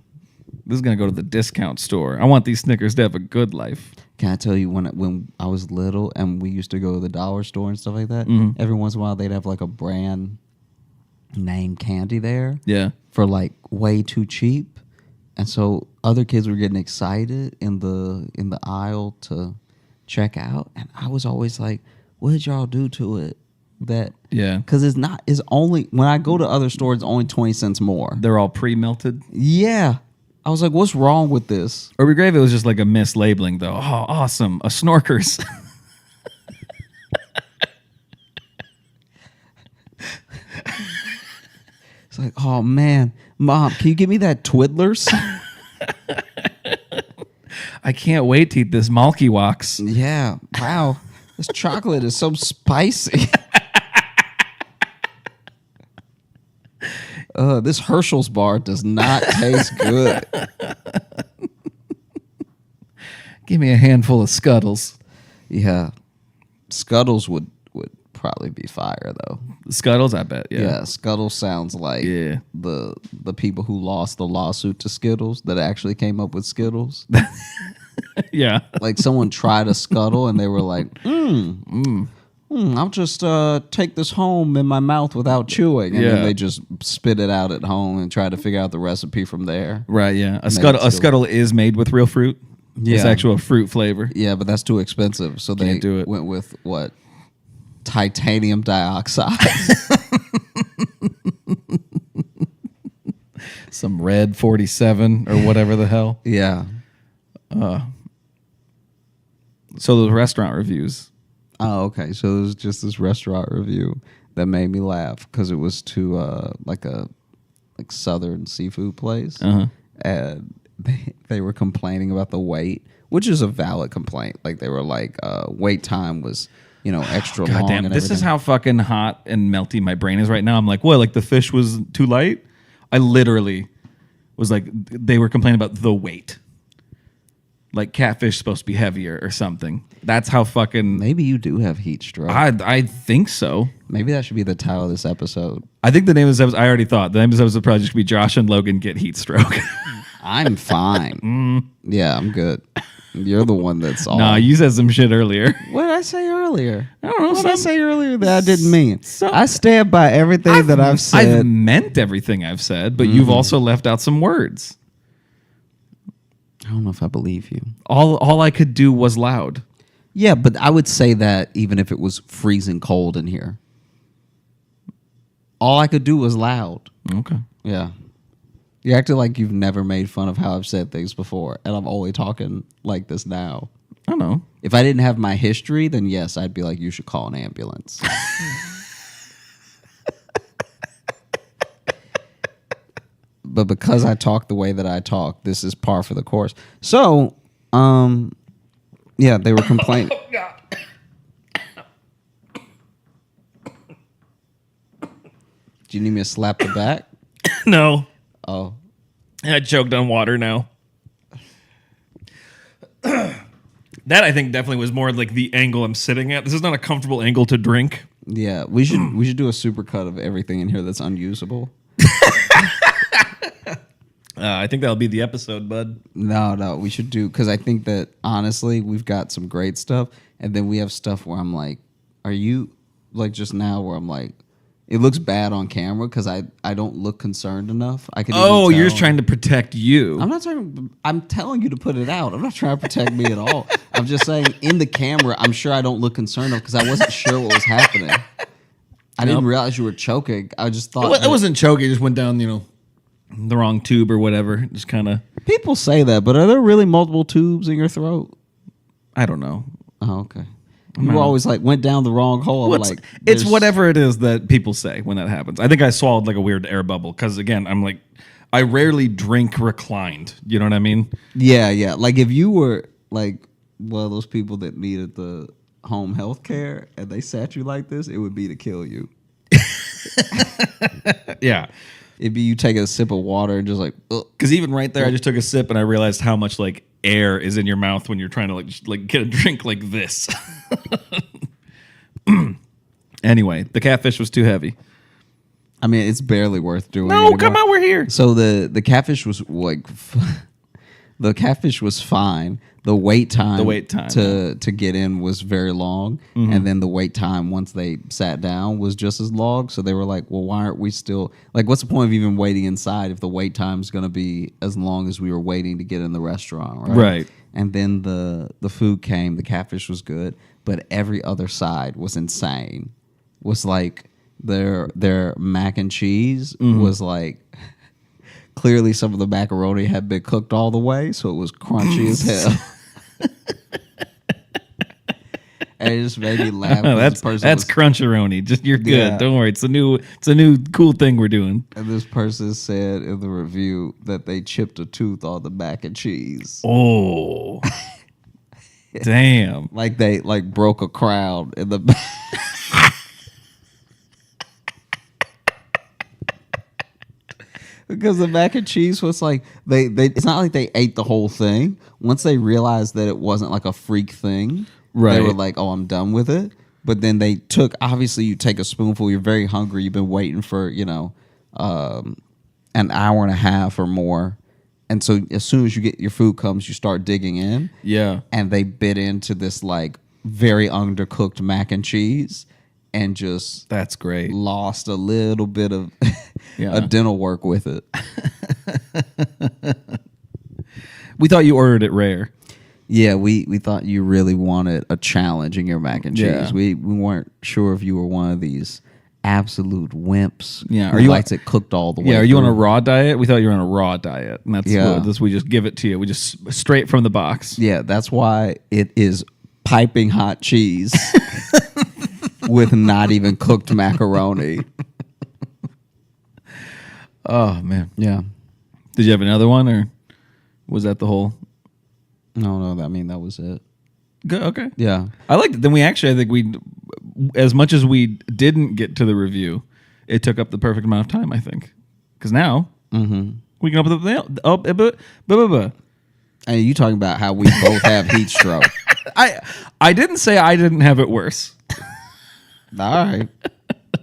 This is going to go to the discount store. I want these Snickers to have a good life. Can I tell you, when I was little and we used to go to the dollar store and stuff like that, every once in a while they'd have like a brand name candy there. Yeah. For like way too cheap. And so other kids were getting excited in the aisle to check out. And I was always like, what did y'all do to it? Because it's only, when I go to other stores, it's only 20 cents more. They're all pre-melted? Yeah. I was like, what's wrong with this? Or we grave it was just like a mislabeling, though. Oh, awesome. A Snorkers. It's like, oh, man. Mom, can you give me that Twiddlers? I can't wait to eat this Malky Walks. Yeah. Wow. This chocolate is so spicy. This Herschel's bar does not taste good. Give me a handful of Scuttles. Yeah. Scuttles would probably be fire, though. Scuttles, I bet, yeah. Yeah, Scuttles sounds like the people who lost the lawsuit to Skittles that actually came up with Skittles. Yeah. Like someone tried a Scuttle and they were like, I'll just take this home in my mouth without chewing. And then they just spit it out at home and try to figure out the recipe from there. Right, yeah. A Scuttle is made with real fruit. Yeah. It's actual fruit flavor. Yeah, but that's too expensive. So they went with what? Titanium dioxide. Some red 47 or whatever the hell. Yeah. So those restaurant reviews. Oh, okay. So it was just this restaurant review that made me laugh because it was to like southern seafood place, and they were complaining about the wait, which is a valid complaint. Like they were like, wait time was extra long. God damn, and this is how fucking hot and melty my brain is right now. I'm like, what? Like the fish was too light? I literally was like, they were complaining about the weight. Like catfish supposed to be heavier or something. That's how fucking. Maybe you do have heat stroke. I think so. Maybe that should be the title of this episode. I think the name of this episode, I already thought. The name of this episode probably should be Josh and Logan Get Heat Stroke. I'm fine. Yeah, I'm good. You're the one that's all. Nah, you said some shit earlier. What did I say earlier? I don't know. What did I say earlier that I didn't mean? I stand by everything that I've said. I've meant everything I've said, but you've also left out some words. I don't know if I believe you. All I could do was loud. Yeah, but I would say that even if it was freezing cold in here. All I could do was loud. Okay. Yeah. You acted like you've never made fun of how I've said things before, and I'm only talking like this now. I don't know. If I didn't have my history, then yes, I'd be like, you should call an ambulance. But because I talk the way that I talk, this is par for the course. So, yeah, they were complaining. Oh, God. Do you need me to slap the back? No. Oh. I choked on water now. That I think definitely was more like the angle I'm sitting at. This is not a comfortable angle to drink. Yeah, we should do a supercut of everything in here that's unusable. I think that'll be the episode, bud. No, we should do, because I think that honestly we've got some great stuff, and then we have stuff where I'm like, are you like just now where I'm like, it looks bad on camera because I don't look concerned enough. I can. Oh, you're just trying to protect you. I'm not trying. I'm telling you to put it out. I'm not trying to protect me at all. I'm just saying in the camera, I'm sure I don't look concerned enough because I wasn't sure what was happening. I didn't realize you were choking. I just thought it wasn't choking. It just went down, the wrong tube or whatever. Just kind of. People say that, but are there really multiple tubes in your throat? I don't know. Oh, okay. You were always like, went down the wrong hole. Like, it's whatever it is that people say when that happens. I think I swallowed like a weird air bubble because, again, I'm like, I rarely drink reclined. You know what I mean? Yeah. Like if you were like one of those people that needed the home health care and they sat you like this, it would be to kill you. Yeah. It'd be you taking a sip of water and just like, because even right there, I just took a sip and I realized how much like air is in your mouth when you're trying to just get a drink like this. Anyway, the catfish was too heavy. I mean, it's barely worth doing. No, anymore. come on, we're here. So the catfish was like, the catfish was fine. The wait time to get in was very long, and then the wait time once they sat down was just as long. So they were like, well, why aren't we still like? What's the point of even waiting inside if the wait time is going to be as long as we were waiting to get in the restaurant, right? Right. And then the food came. The catfish was good, but every other side was insane. Was like their mac and cheese was like. Clearly, some of the macaroni had been cooked all the way, so it was crunchy as hell. And it just made me laugh. That's cruncheroni. Just you're good. Yeah. Don't worry. It's a new cool thing we're doing. And this person said in the review that they chipped a tooth on the mac and cheese. Oh, damn! Like they broke a crown in the back. Because the mac and cheese was like they it's not like they ate the whole thing. Once they realized that it wasn't like a freak thing, right. They were like, "Oh, I'm done with it." But then they took. Obviously, you take a spoonful. You're very hungry. You've been waiting for an hour and a half or more, and so as soon as you get your food comes, you start digging in. Yeah, and they bit into this like very undercooked mac and cheese. And just that's great. Lost a little bit of a dental work with it. We thought you ordered it rare. Yeah, we thought you really wanted a challenge in your mac and cheese. Yeah. We weren't sure if you were one of these absolute wimps. Yeah, who likes it cooked all the way. Yeah, are you on a raw diet? We thought you were on a raw diet, and that's we just give it to you. We just straight from the box. Yeah, that's why it is piping hot cheese. With not even cooked macaroni. Oh, man. Yeah. Did you have another one, or was that the whole? No, that was it. Good, okay. Yeah. I liked it. Then I think as much as we didn't get to the review, it took up the perfect amount of time, I think. Because now, we can open the... And you talking about how we both have Heatstroke. I didn't say I didn't have it worse. All right.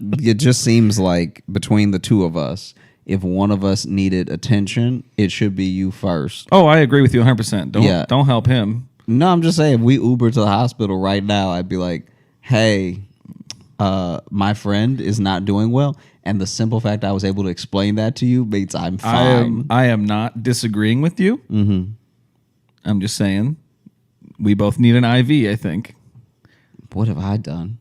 It just seems like between the two of us, if one of us needed attention, it should be you first. Oh, I agree with you 100%. Don't help him. No, I'm just saying, if we Uber to the hospital right now, I'd be like, hey, my friend is not doing well. And the simple fact I was able to explain that to you means I'm fine. I am not disagreeing with you. Mm-hmm. I'm just saying we both need an IV, I think. What have I done?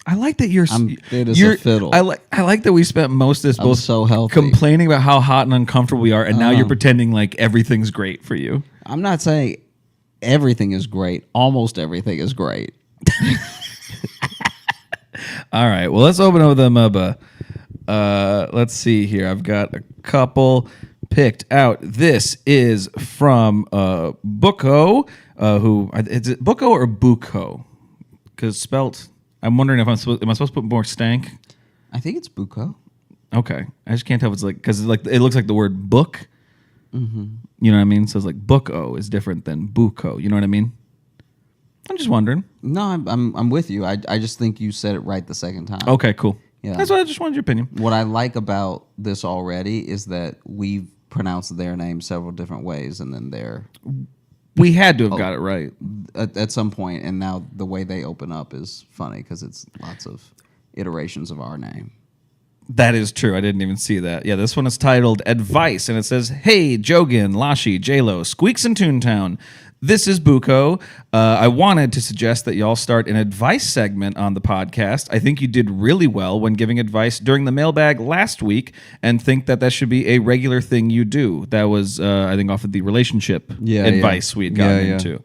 I like that you're a fiddle. I like that we spent most of this both so healthy complaining about how hot and uncomfortable we are, and now you're pretending like everything's great for you. I'm not saying everything is great. Almost everything is great. All right. Well, let's open up the mubba. Let's see here. I've got a couple picked out. This is from Bucko. Who is it? Bucko or Bucko? Because spelt. I'm wondering if am I supposed to put more stank? I think it's buko. Okay. I just can't tell if it's like, because like it looks like the word book. Mm-hmm. You know what I mean? So it's like buko is different than buko. You know what I mean? I'm just wondering. No, I'm with you. I just think you said it right the second time. Okay, cool. Yeah. That's why I just wanted your opinion. What I like about this already is that we've pronounced their name several different ways, and then we had to have got it right at some point, and now the way they open up is funny because it's lots of iterations of our name. That is true. I didn't even see that. Yeah, this one is titled Advice, and it says, Hey, Jogan, Lashi, J-Lo, Squeaks in Toontown. This is Buko. I wanted to suggest that y'all start an advice segment on the podcast. I think you did really well when giving advice during the mailbag last week, and think that should be a regular thing you do. That was, I think, off of the relationship advice we had gotten into.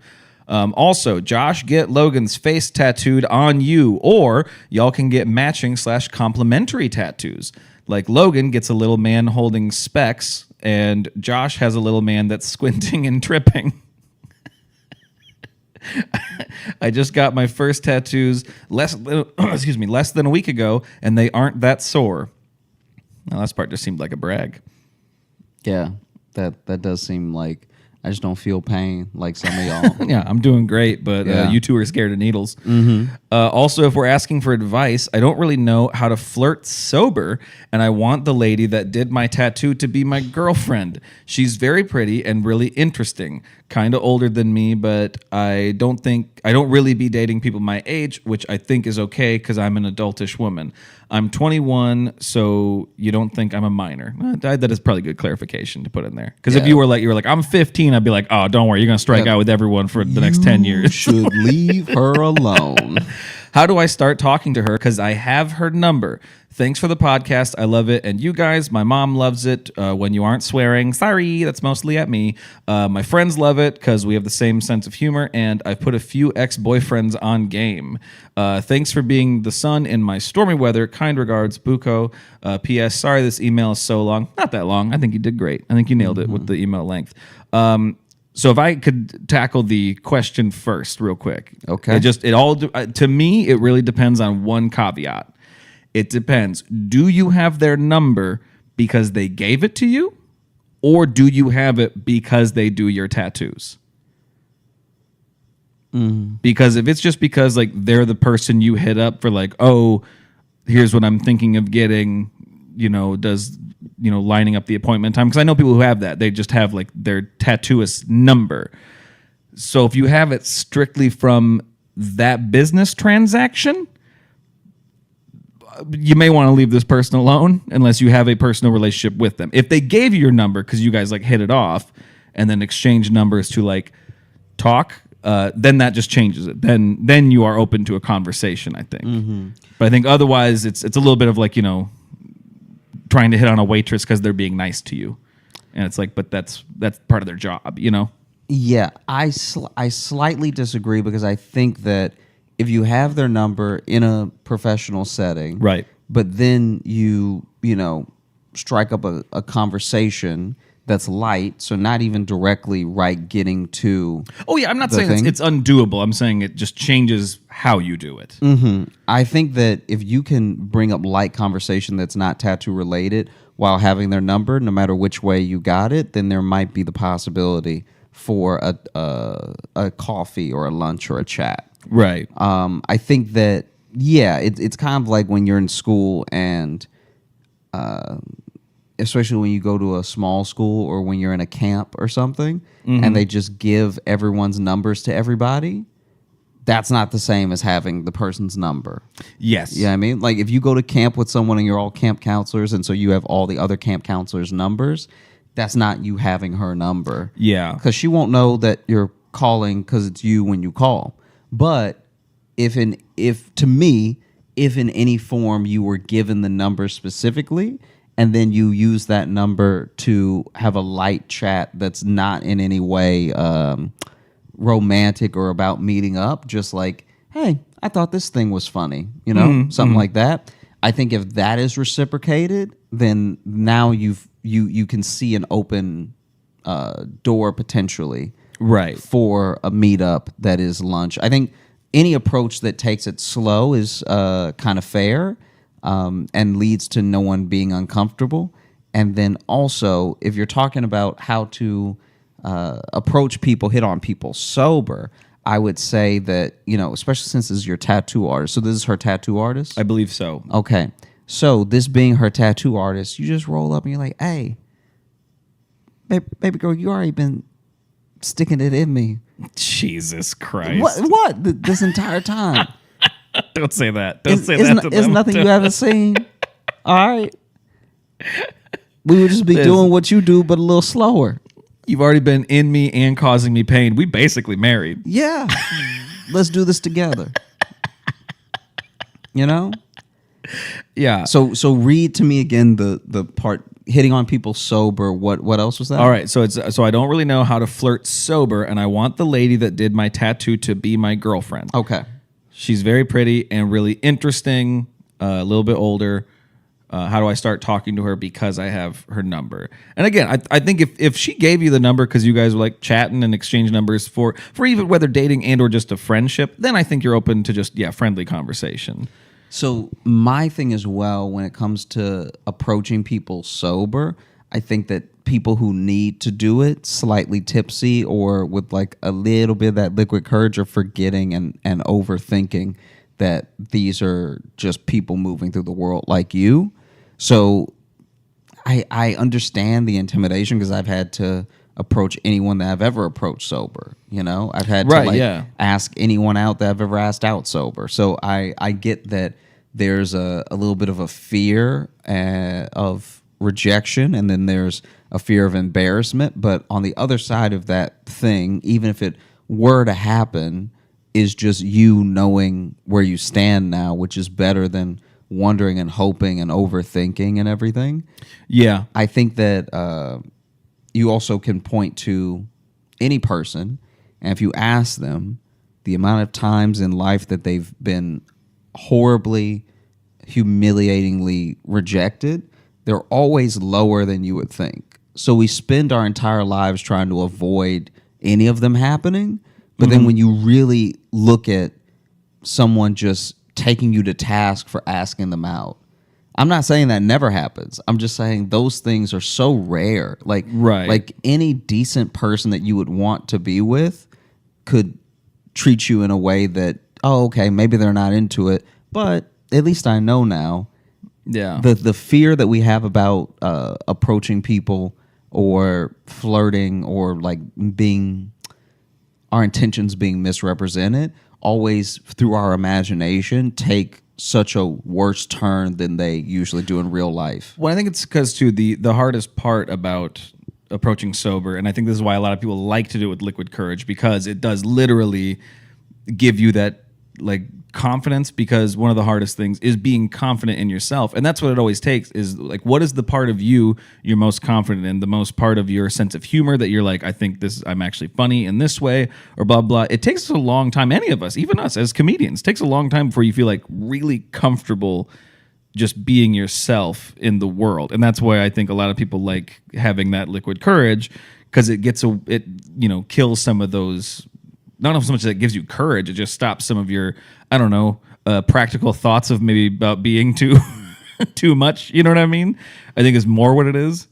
Also, Josh, get Logan's face tattooed on you, or y'all can get matching / complimentary tattoos. Like Logan gets a little man holding specs, and Josh has a little man that's squinting and tripping. I just got my first tattoos less than a week ago, and they aren't that sore. Now, last part just seemed like a brag. Yeah, that does seem like I just don't feel pain like some of y'all. Yeah, I'm doing great, but you two are scared of needles. Mm-hmm. Also, if we're asking for advice, I don't really know how to flirt sober, and I want the lady that did my tattoo to be my girlfriend. She's very pretty and really interesting. Kind of older than me, but I don't really be dating people my age, which I think is okay because I'm an adultish woman. I'm 21, so you don't think I'm a minor. That is probably good clarification to put in there. Because if you were like, I'm 15, I'd be like, oh, don't worry, you're going to strike out with everyone for the next 10 years. You should leave her alone. How do I start talking to her? Because I have her number. Thanks for the podcast. I love it. And you guys, my mom loves it when you aren't swearing. Sorry, that's mostly at me. My friends love it because we have the same sense of humor. And I've put a few ex-boyfriends on game. Thanks for being the sun in my stormy weather. Kind regards, Buko. P.S. Sorry this email is so long. Not that long. I think you did great. I think you nailed it with the email length. So if I could tackle the question first real quick. Okay. To me, it really depends on one caveat. It depends. Do you have their number because they gave it to you? Or do you have it because they do your tattoos? Because if it's just because like they're the person you hit up for like, oh, here's what I'm thinking of getting, lining up the appointment time. Because I know people who have that. They just have like their tattooist number. So if you have it strictly from that business transaction, you may want to leave this person alone unless you have a personal relationship with them. If they gave you your number because you guys like hit it off and then exchange numbers to like talk, then that just changes it. Then you are open to a conversation, I think. Mm-hmm. But I think otherwise it's a little bit of like, trying to hit on a waitress because they're being nice to you. And it's like, but that's part of their job, Yeah, I slightly disagree because I think that if you have their number in a professional setting, right, but then you strike up a conversation that's light, so not even directly getting to. Oh yeah, I'm not saying it's undoable. I'm saying it just changes how you do it. Mm-hmm. I think that if you can bring up light conversation that's not tattoo related while having their number, no matter which way you got it, then there might be the possibility for a coffee or a lunch or a chat. Right. I think that it's kind of like when you're in school and especially when you go to a small school or when you're in a camp or something, and they just give everyone's numbers to everybody. That's not the same as having the person's number. Yes. You know what I mean? Like if you go to camp with someone and you're all camp counselors and so you have all the other camp counselors' numbers, that's not you having her number. Yeah. Because she won't know that you're calling because it's you when you call. But if in any form you were given the number specifically and then you use that number to have a light chat that's not in any way romantic or about meeting up, just like, hey, I thought this thing was funny, something like that. I think if that is reciprocated, then now you can see an open door potentially, right, for a meetup that is lunch. I think any approach that takes it slow is kind of fair. and leads to no one being uncomfortable. And then also, if you're talking about how to approach people, hit on people sober, I would say that, especially since this is your tattoo artist. So this is her tattoo artist? I believe so. Okay. So this being her tattoo artist, you just roll up and you're like, hey, baby girl, you already been sticking it in me. Jesus Christ. What? This entire time? Don't say that. Don't say that to them. It's nothing you haven't seen. All right. We would just be doing what you do, but a little slower. You've already been in me and causing me pain. We basically married. Yeah. Let's do this together. Yeah. So read to me again the part hitting on people sober. What else was that? All right. So I don't really know how to flirt sober, and I want the lady that did my tattoo to be my girlfriend. Okay. She's very pretty and really interesting, a little bit older. How do I start talking to her because I have her number? And again, I think if she gave you the number because you guys were like chatting and exchange numbers for even whether dating and or just a friendship, then I think you're open to just, friendly conversation. So my thing as well, when it comes to approaching people sober, I think that people who need to do it slightly tipsy or with like a little bit of that liquid courage are forgetting and overthinking that these are just people moving through the world like you. So I understand the intimidation because I've had to approach anyone that I've ever approached sober. I've had to ask anyone out that I've ever asked out sober. So I get that there's a little bit of a fear of rejection, and then there's a fear of embarrassment. But on the other side of that thing, even if it were to happen, is just you knowing where you stand now, which is better than wondering and hoping and overthinking and everything. Yeah. I think that you also can point to any person, and if you ask them the amount of times in life that they've been horribly, humiliatingly rejected, they're always lower than you would think. So we spend our entire lives trying to avoid any of them happening. But then when you really look at someone just taking you to task for asking them out, I'm not saying that never happens. I'm just saying those things are so rare. Like any decent person that you would want to be with could treat you in a way that, okay, maybe they're not into it, but at least I know now. Yeah. The fear that we have about approaching people or flirting or like our intentions being misrepresented always through our imagination take such a worse turn than they usually do in real life. Well, I think it's because too the hardest part about approaching sober, and I think this is why a lot of people like to do it with liquid courage, because it does literally give you that like confidence, because one of the hardest things is being confident in yourself, and that's what it always takes, is like, what is the part of you you're most confident in, the most part of your sense of humor that you're like, I think I'm actually funny in this way, or blah blah. It takes a long time, any of us, even us as comedians, takes a long time before you feel like really comfortable just being yourself in the world. And that's why I think a lot of people like having that liquid courage, because it kills some of those. Not so much that it gives you courage, it just stops some of your, I don't know, practical thoughts of maybe about being too much. You know what I mean? I think is more what it is.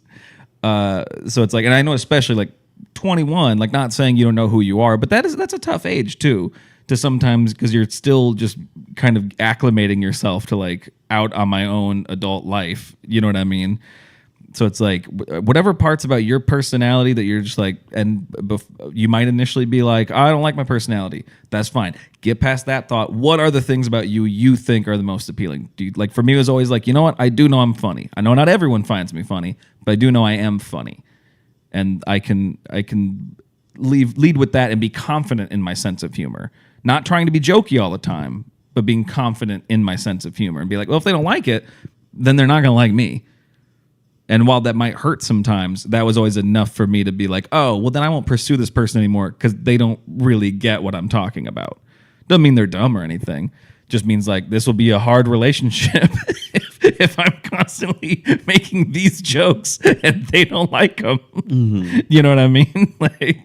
So it's like, and I know especially like 21, like not saying you don't know who you are, but that's a tough age too, to sometimes, because you're still just kind of acclimating yourself to like out on my own adult life. You know what I mean? So it's like whatever parts about your personality that you're just like, and you might initially be like, I don't like my personality. That's fine. Get past that thought. What are the things about you think are the most appealing? Like for me, it was always like, you know what? I do know I'm funny. I know not everyone finds me funny, but I do know I am funny, and I can lead with that and be confident in my sense of humor. Not trying to be jokey all the time, but being confident in my sense of humor and be like, well, if they don't like it, then they're not going to like me. And while that might hurt sometimes, that was always enough for me to be like, oh, well, then I won't pursue this person anymore because they don't really get what I'm talking about. Doesn't mean they're dumb or anything. Just means like this will be a hard relationship if I'm constantly making these jokes and they don't like them. Mm-hmm. You know what I mean? Like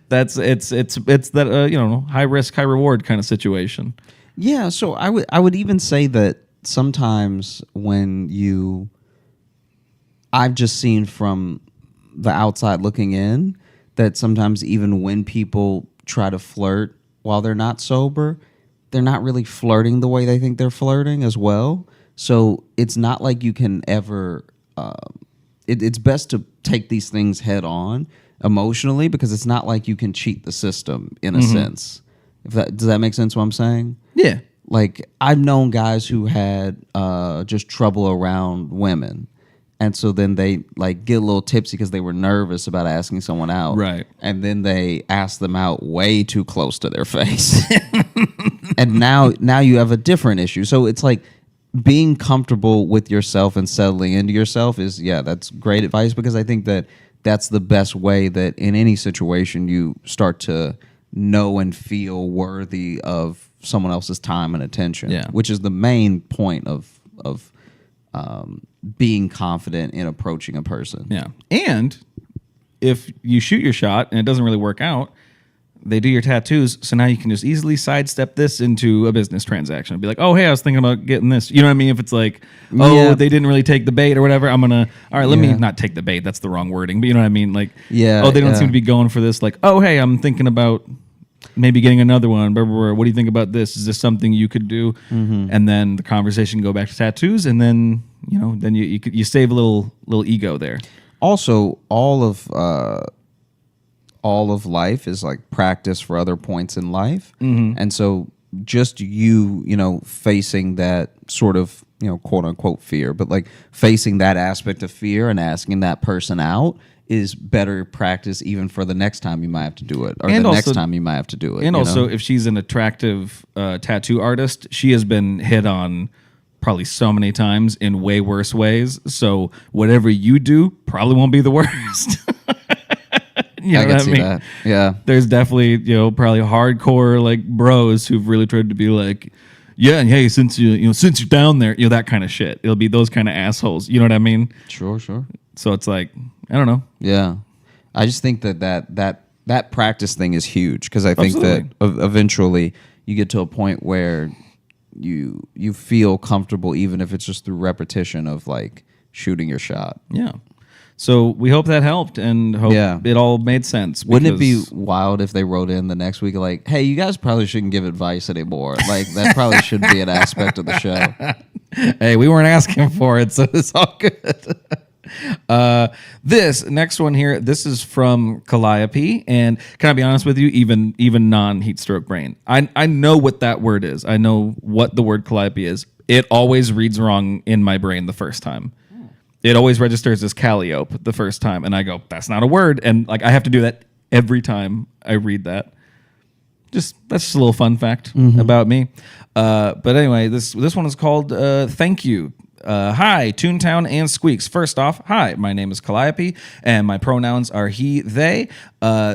it's that high risk, high reward kind of situation. Yeah. So I would even say that sometimes I've just seen from the outside looking in that sometimes even when people try to flirt while they're not sober, they're not really flirting the way they think they're flirting as well. So it's not like you can ever, it's best to take these things head on emotionally, because it's not like you can cheat the system in a sense. Does that make sense what I'm saying? Yeah. Like, I've known guys who had just trouble around women. And so then they like get a little tipsy because they were nervous about asking someone out. Right. And then they ask them out way too close to their face. And now you have a different issue. So it's like being comfortable with yourself and settling into yourself is, that's great advice, because I think that that's the best way that in any situation you start to know and feel worthy of someone else's time and attention. Yeah. Which is the main point of being confident in approaching a person. Yeah. And if you shoot your shot and it doesn't really work out, they do your tattoos, so now you can just easily sidestep this into a business transaction. Be like, oh, hey, I was thinking about getting this. You know what I mean? If it's like, they didn't really take the bait or whatever, I'm going to, all right, let me not take the bait. That's the wrong wording. But you know what I mean? Like, they don't seem to be going for this. Like, oh, hey, I'm thinking about maybe getting another one. Blah, blah, blah. What do you think about this? Is this something you could do? And then the conversation can go back to tattoos, and then, then you save a little ego there. Also, all of life is like practice for other points in life. And so just facing that sort of, quote unquote fear, but like facing that aspect of fear and asking that person out is better practice even for the next time you might have to do it, or and the also, next time you might have to do it. And also, if she's an attractive tattoo artist, she has been hit on probably so many times in way worse ways. So whatever you do probably won't be the worst. I can see that. Yeah. There's definitely, probably hardcore like bros who've really tried to be like, yeah, and hey, since you're down there, that kind of shit. It'll be those kind of assholes. You know what I mean? Sure. So it's like, I don't know. Yeah. I just think that practice thing is huge, because I think that eventually you get to a point where you feel comfortable, even if it's just through repetition of like shooting your shot. Yeah. So we hope that helped, and hope it all made sense. Wouldn't it be wild if they wrote in the next week like, hey, you guys probably shouldn't give advice anymore. Like, that probably should be an aspect of the show. Hey, we weren't asking for it, so it's all good. This next one here, this is from Calliope, and can I be honest with you, even non-Heatstroke brain, I know what that word is. I know what the word Calliope is. It always reads wrong in my brain the first time. It always registers as Calliope the first time, and I go, that's not a word, and like I have to do that every time I read that. That's just a little fun fact about me. But anyway, this one is called Thank You. Hi, Toontown and Squeaks. First off, hi, my name is Calliope, and my pronouns are he, they.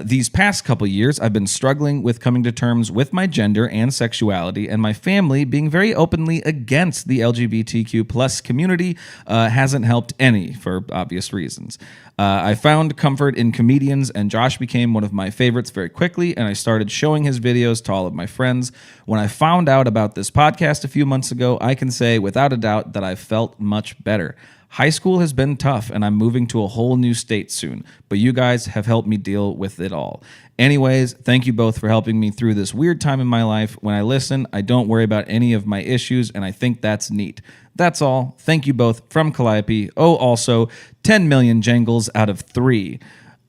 These past couple years, I've been struggling with coming to terms with my gender and sexuality, and my family being very openly against the LGBTQ plus community hasn't helped any, for obvious reasons. I found comfort in comedians, and Josh became one of my favorites very quickly, and I started showing his videos to all of my friends. When I found out about this podcast a few months ago, I can say without a doubt that I felt much better. High school has been tough, and I'm moving to a whole new state soon, but you guys have helped me deal with it all. Anyways, thank you both for helping me through this weird time in my life. When I listen, I don't worry about any of my issues, and I think that's neat. That's all. Thank you both, from Calliope. Oh, also, 10 million jangles out of 3.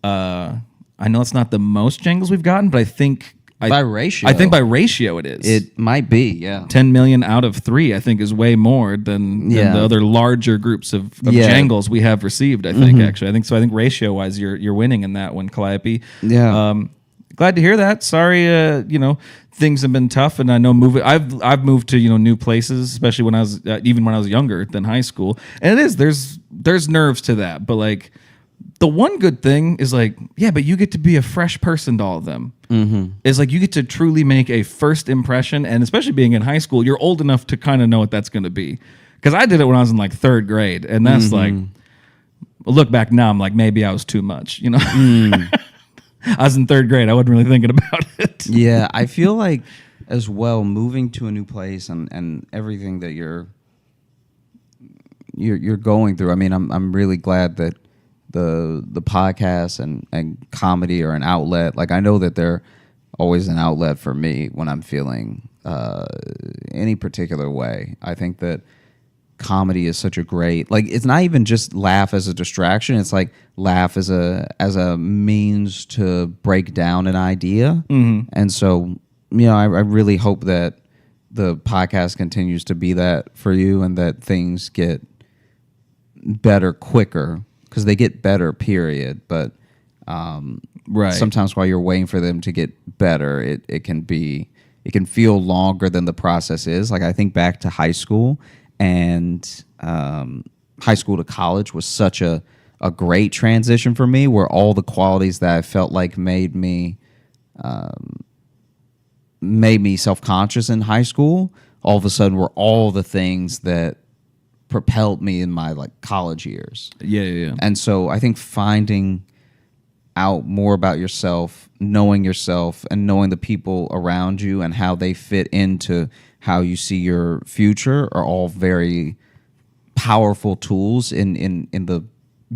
I know it's not the most jangles we've gotten, but I think... by ratio. I think by ratio it is. It might be, yeah. 10 million out of 3, I think, is way more than the other larger groups of jangles we have received, I think, actually. I think ratio-wise, you're winning in that one, Calliope. Yeah. Glad to hear that. Sorry, things have been tough, and I know I've moved to new places, especially when I was even when I was younger than high school. And it is there's nerves to that, but like the one good thing is like, but you get to be a fresh person to all of them. It's like you get to truly make a first impression, and especially being in high school, you're old enough to kind of know what that's going to be. Because I did it when I was in like 3rd grade, and that's like, look back now, I'm like, maybe I was too much, I was in 3rd grade. I wasn't really thinking about it. Yeah, I feel like as well, moving to a new place and everything that you're you're going through. I mean, I'm really glad that the podcast and comedy are an outlet. Like, I know that they're always an outlet for me when I'm feeling any particular way. I think that comedy is such a great, like, it's not even just laugh as a distraction. It's like laugh as a means to break down an idea. And so, I really hope that the podcast continues to be that for you, and that things get better quicker, because they get better, period. But right. Sometimes while you're waiting for them to get better, it can feel longer than the process is. Like, I think back to high school, and high school to college was such a great transition for me, where all the qualities that I felt like made me self-conscious in high school, all of a sudden were all the things that propelled me in my like college years. Yeah. And so I think finding out more about yourself, knowing yourself, and knowing the people around you and how they fit into how you see your future are all very powerful tools in the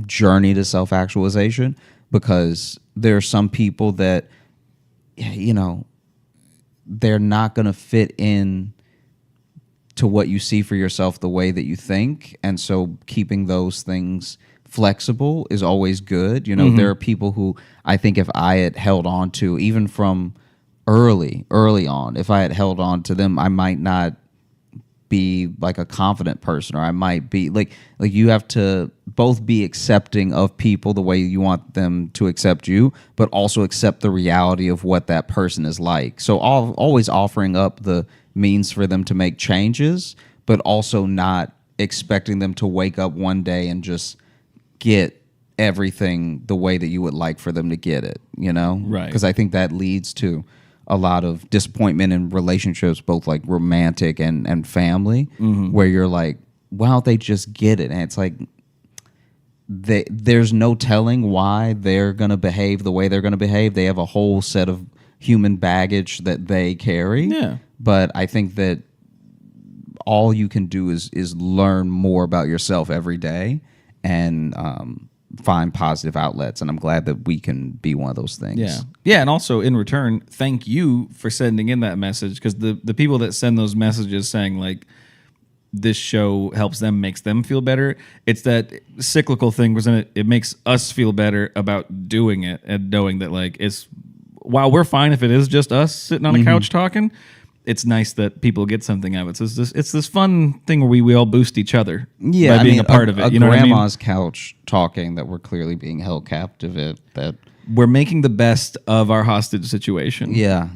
journey to self-actualization. Because there are some people that, they're not going to fit in to what you see for yourself the way that you think. And so keeping those things flexible is always good. There are people who I think if I had held on to, even from early on, if I had held on to them, I might not be like a confident person, or I might be like you have to both be accepting of people the way you want them to accept you, but also accept the reality of what that person is like. So always offering up the means for them to make changes, but also not expecting them to wake up one day and just get everything the way that you would like for them to get it, Right. Because I think that leads to a lot of disappointment in relationships, both like romantic and family, where you're like, why don't they just get it? And it's like, there's no telling why they're going to behave the way they're going to behave. They have a whole set of human baggage that they carry. Yeah. But I think that all you can do is learn more about yourself every day, and find positive outlets. And I'm glad that we can be one of those things. Yeah. And also in return, thank you for sending in that message, because the people that send those messages saying like this show helps them, makes them feel better, it's that cyclical thing, wasn't it? It makes us feel better about doing it, and knowing that like while we're fine if it is just us sitting on a couch talking, it's nice that people get something out of it. So it's this fun thing where we all boost each other by being a part of it. You know, grandma's couch talking that we're clearly being held captive at. That we're making the best of our hostage situation. Yeah.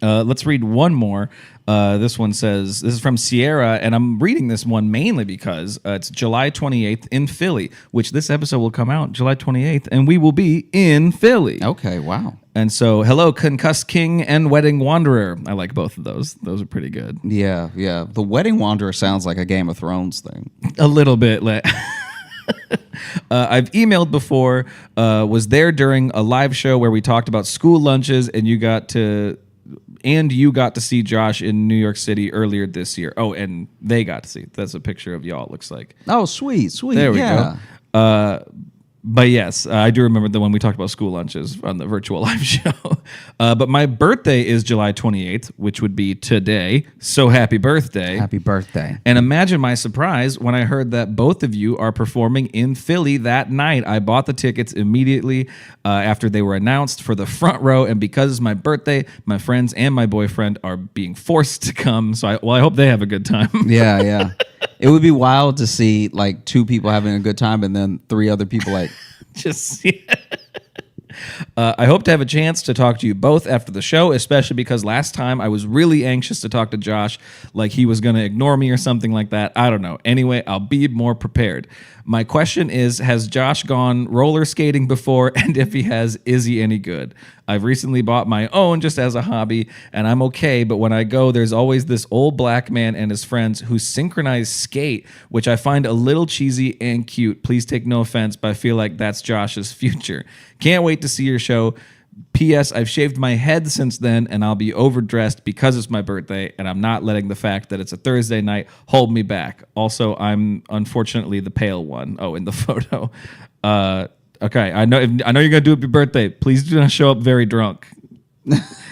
Let's read one more. This one says, this is from Sierra, and I'm reading this one mainly because it's July 28th in Philly, which this episode will come out July 28th, and we will be in Philly. Okay, wow. And so, hello, Concussed King and Wedding Wanderer. I like both of those. Those are pretty good. Yeah. The Wedding Wanderer sounds like a Game of Thrones thing. A little bit. I've emailed before, was there during a live show where we talked about school lunches, and you got to see Josh in New York City earlier this year. Oh, and they got to see. That's a picture of y'all, it looks like. Oh, sweet. There we go. But yes, I do remember the one we talked about school lunches on the virtual live show. But my birthday is July 28th, which would be today. So happy birthday. Happy birthday. And imagine my surprise when I heard that both of you are performing in Philly that night. I bought the tickets immediately after they were announced for the front row. And because it's my birthday, my friends and my boyfriend are being forced to come. So I hope they have a good time. Yeah. It would be wild to see like two people having a good time and then three other people like just I hope to have a chance to talk to you both after the show, especially because last time I was really anxious to talk to Josh, like he was going to ignore me or something like that. I don't know. Anyway, I'll be more prepared. My question is, has Josh gone roller skating before? And if he has, is he any good? I've recently bought my own just as a hobby, and I'm okay, but when I go, there's always this old black man and his friends who synchronize skate, which I find a little cheesy and cute. Please take no offense, but I feel like that's Josh's future. Can't wait to see your show. P.S. I've shaved my head since then, and I'll be overdressed because it's my birthday, and I'm not letting the fact that it's a Thursday night hold me back. Also, I'm unfortunately the pale one. Oh, in the photo. Okay, I know you're gonna do it for your birthday. Please do not show up very drunk.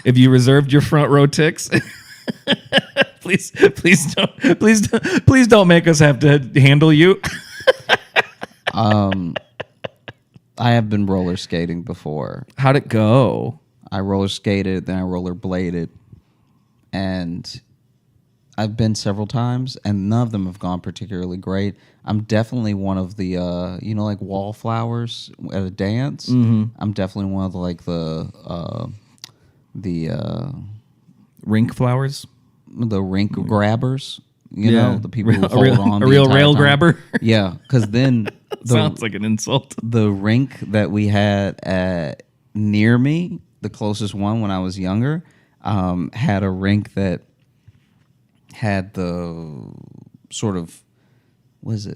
If you reserved your front row ticks, please don't make us have to handle you. I have been roller skating before. How'd it go? I roller skated, then I roller bladed, and I've been several times, and none of them have gone particularly great. I'm definitely one of the, like wallflowers at a dance. Mm-hmm. I'm definitely one of the rink flowers, the rink grabbers. You know, the people who hold on. A real rail grabber. Yeah, because then sounds like an insult. The rink that we had near me, the closest one when I was younger, had a rink that had the sort of was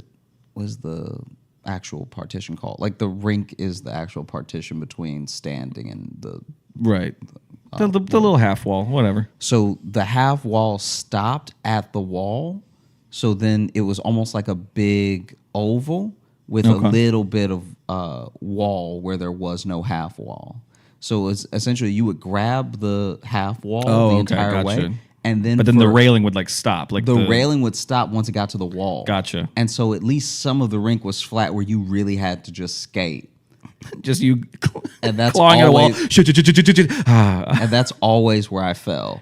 the actual partition called? Like the rink is the actual partition between standing and the right. The little half wall, whatever. So the half wall stopped at the wall. So then it was almost like a big oval with a little bit of wall where there was no half wall. So it was essentially you would grab the half wall the entire way. And then the railing would like stop. Like the railing would stop once it got to the wall. Gotcha. And so at least some of the rink was flat where you really had to just skate. Just you and that's clawing always, at a wall. And that's always where I fell.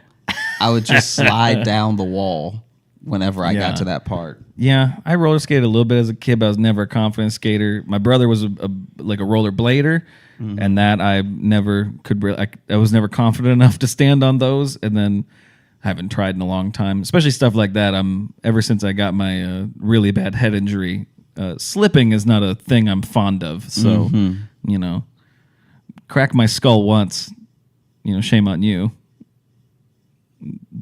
I would just slide down the wall whenever I got to that part. Yeah, I roller skated a little bit as a kid, but I was never a confident skater. My brother was a roller blader, and that I never could really. I was never confident enough to stand on those, and then I haven't tried in a long time, especially stuff like that. Ever since I got my really bad head injury. Slipping is not a thing I'm fond of, so crack my skull once, shame on you.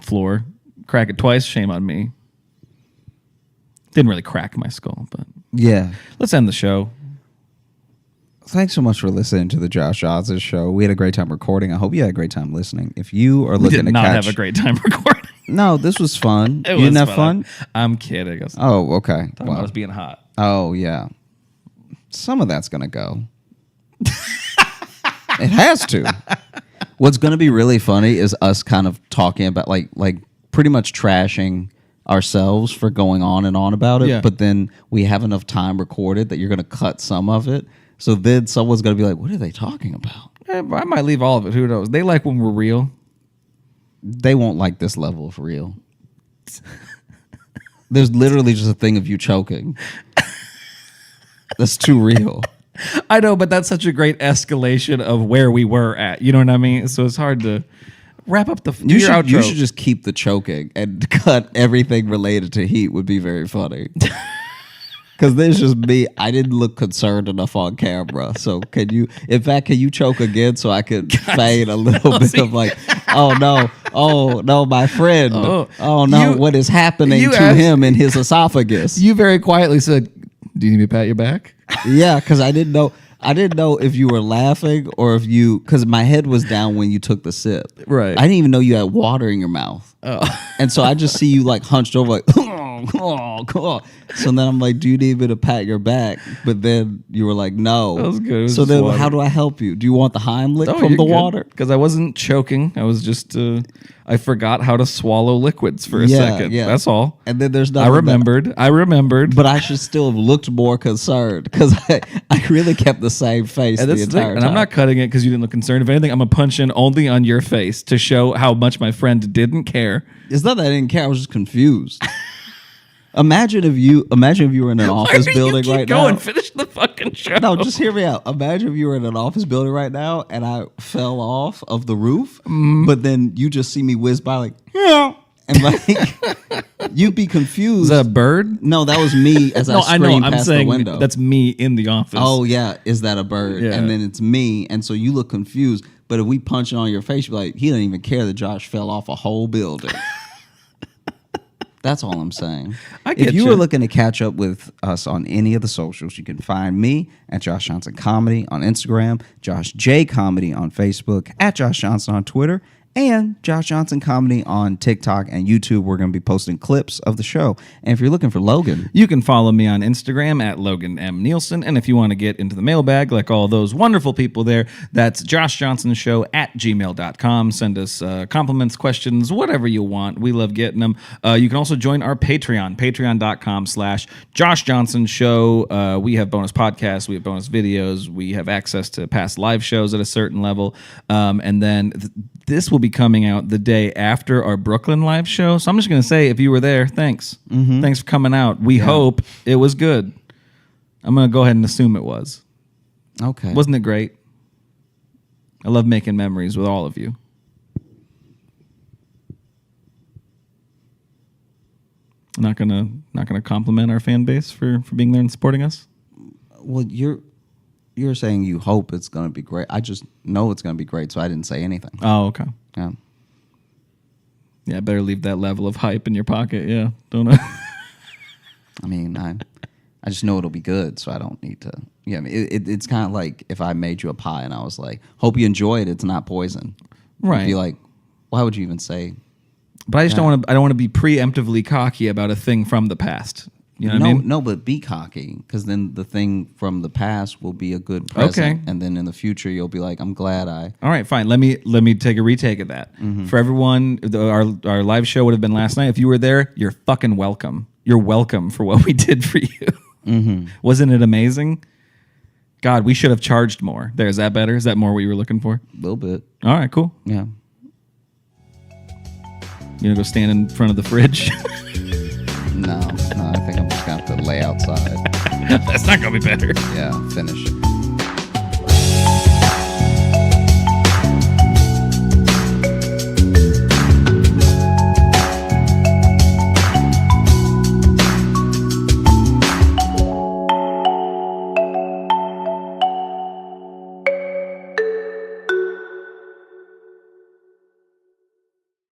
Floor, crack it twice, shame on me. Didn't really crack my skull, but yeah. Let's end the show. Thanks so much for listening to the Josh Oz show. We had a great time recording. I hope you had a great time listening. If you are looking to not have a great time recording. No, this was fun. You didn't have fun? I'm kidding. Oh, okay. Talking about us being hot. Oh, yeah. Some of that's going to go. It has to. What's going to be really funny is us kind of talking about, like pretty much trashing ourselves for going on and on about it. Yeah. But then we have enough time recorded that you're going to cut some of it. So then someone's going to be like, what are they talking about? I might leave all of it. Who knows? They like when we're real. They won't like this level of real. There's literally just a thing of you choking. That's too real. I know, but that's such a great escalation of where we were at. You know what I mean? So it's hard to wrap up the outro. You should just keep the choking and cut everything related to heat would be very funny. Because there's just me. I didn't look concerned enough on camera. So can you choke again so I could fade a little bit of like, oh no, my friend. Oh no, what is happening to him in his esophagus? You very quietly said, do you need me to pat your back? Yeah, because I didn't know if you were laughing or if because my head was down when you took the sip. Right. I didn't even know you had water in your mouth. Oh. And so I just see you like hunched over like, oh. So then I'm like, do you need me to pat your back? But then you were like, no. That was good. So then how do I help you? Do you want the Heimlich from the water? Because I wasn't choking. I was just, I forgot how to swallow liquids for a second. Yeah. That's all. And then there's nothing. I remembered. But I should still have looked more concerned because I really kept the same face the entire time. And I'm not cutting it because you didn't look concerned. If anything, I'm going to punch in only on your face to show how much my friend didn't care. It's not that I didn't care. I was just confused. Imagine if you were in an office building right now. Go and finish the fucking show. No, just hear me out. Imagine if you were in an office building right now and I fell off of the roof, but then you just see me whiz by like, yeah. And like, you'd be confused. Is that a bird? No, that was me as I screamed past the window. That's me in the office. Oh, yeah. Is that a bird? Yeah. And then it's me. And so you look confused. But if we punch it on your face, you're like, he doesn't even care that Josh fell off a whole building. That's all I'm saying. If you were looking to catch up with us on any of the socials, you can find me at Josh Johnson Comedy on Instagram, Josh J Comedy on Facebook, at Josh Johnson on Twitter, and Josh Johnson Comedy on TikTok and YouTube. We're going to be posting clips of the show. And if you're looking for Logan, you can follow me on Instagram at Logan M. Nielsen. And if you want to get into the mailbag like all those wonderful people there, that's joshjohnsonshow@gmail.com. Send us compliments, questions, whatever you want. We love getting them. You can also join our Patreon, patreon.com/Josh Johnson Show. We have bonus podcasts. We have bonus videos. We have access to past live shows at a certain level. And then this will be coming out the day after our Brooklyn live show. So I'm just going to say, if you were there, thanks. Mm-hmm. Thanks for coming out. We hope it was good. I'm going to go ahead and assume it was. Okay. Wasn't it great? I love making memories with all of you. Not gonna compliment our fan base for being there and supporting us. Well, you're saying you hope it's going to be great. I just know it's going to be great, so I didn't say anything. Oh, okay. Yeah. Yeah, better leave that level of hype in your pocket. Yeah, don't know. I mean, I just know it'll be good, so I don't need to. Yeah, I mean, it's kind of like if I made you a pie and I was like, "Hope you enjoy it. It's not poison." Right. You'd be like, why would you even say? But I just don't want to. I don't want to be preemptively cocky about a thing from the past. You know what I mean? No, but be cocky, because then the thing from the past will be a good present, and then in the future you'll be like, "I'm glad I." All right, fine. Let me take a retake of that. Mm-hmm. For everyone, our live show would have been last night. If you were there, you're fucking welcome. You're welcome for what we did for you. Mm-hmm. Wasn't it amazing? God, we should have charged more. There, is that better? Is that more what you were looking for? A little bit. All right, cool. Yeah. You gonna go stand in front of the fridge? No, I think I'm just gonna have to lay outside. That's not gonna be better. Yeah, finish.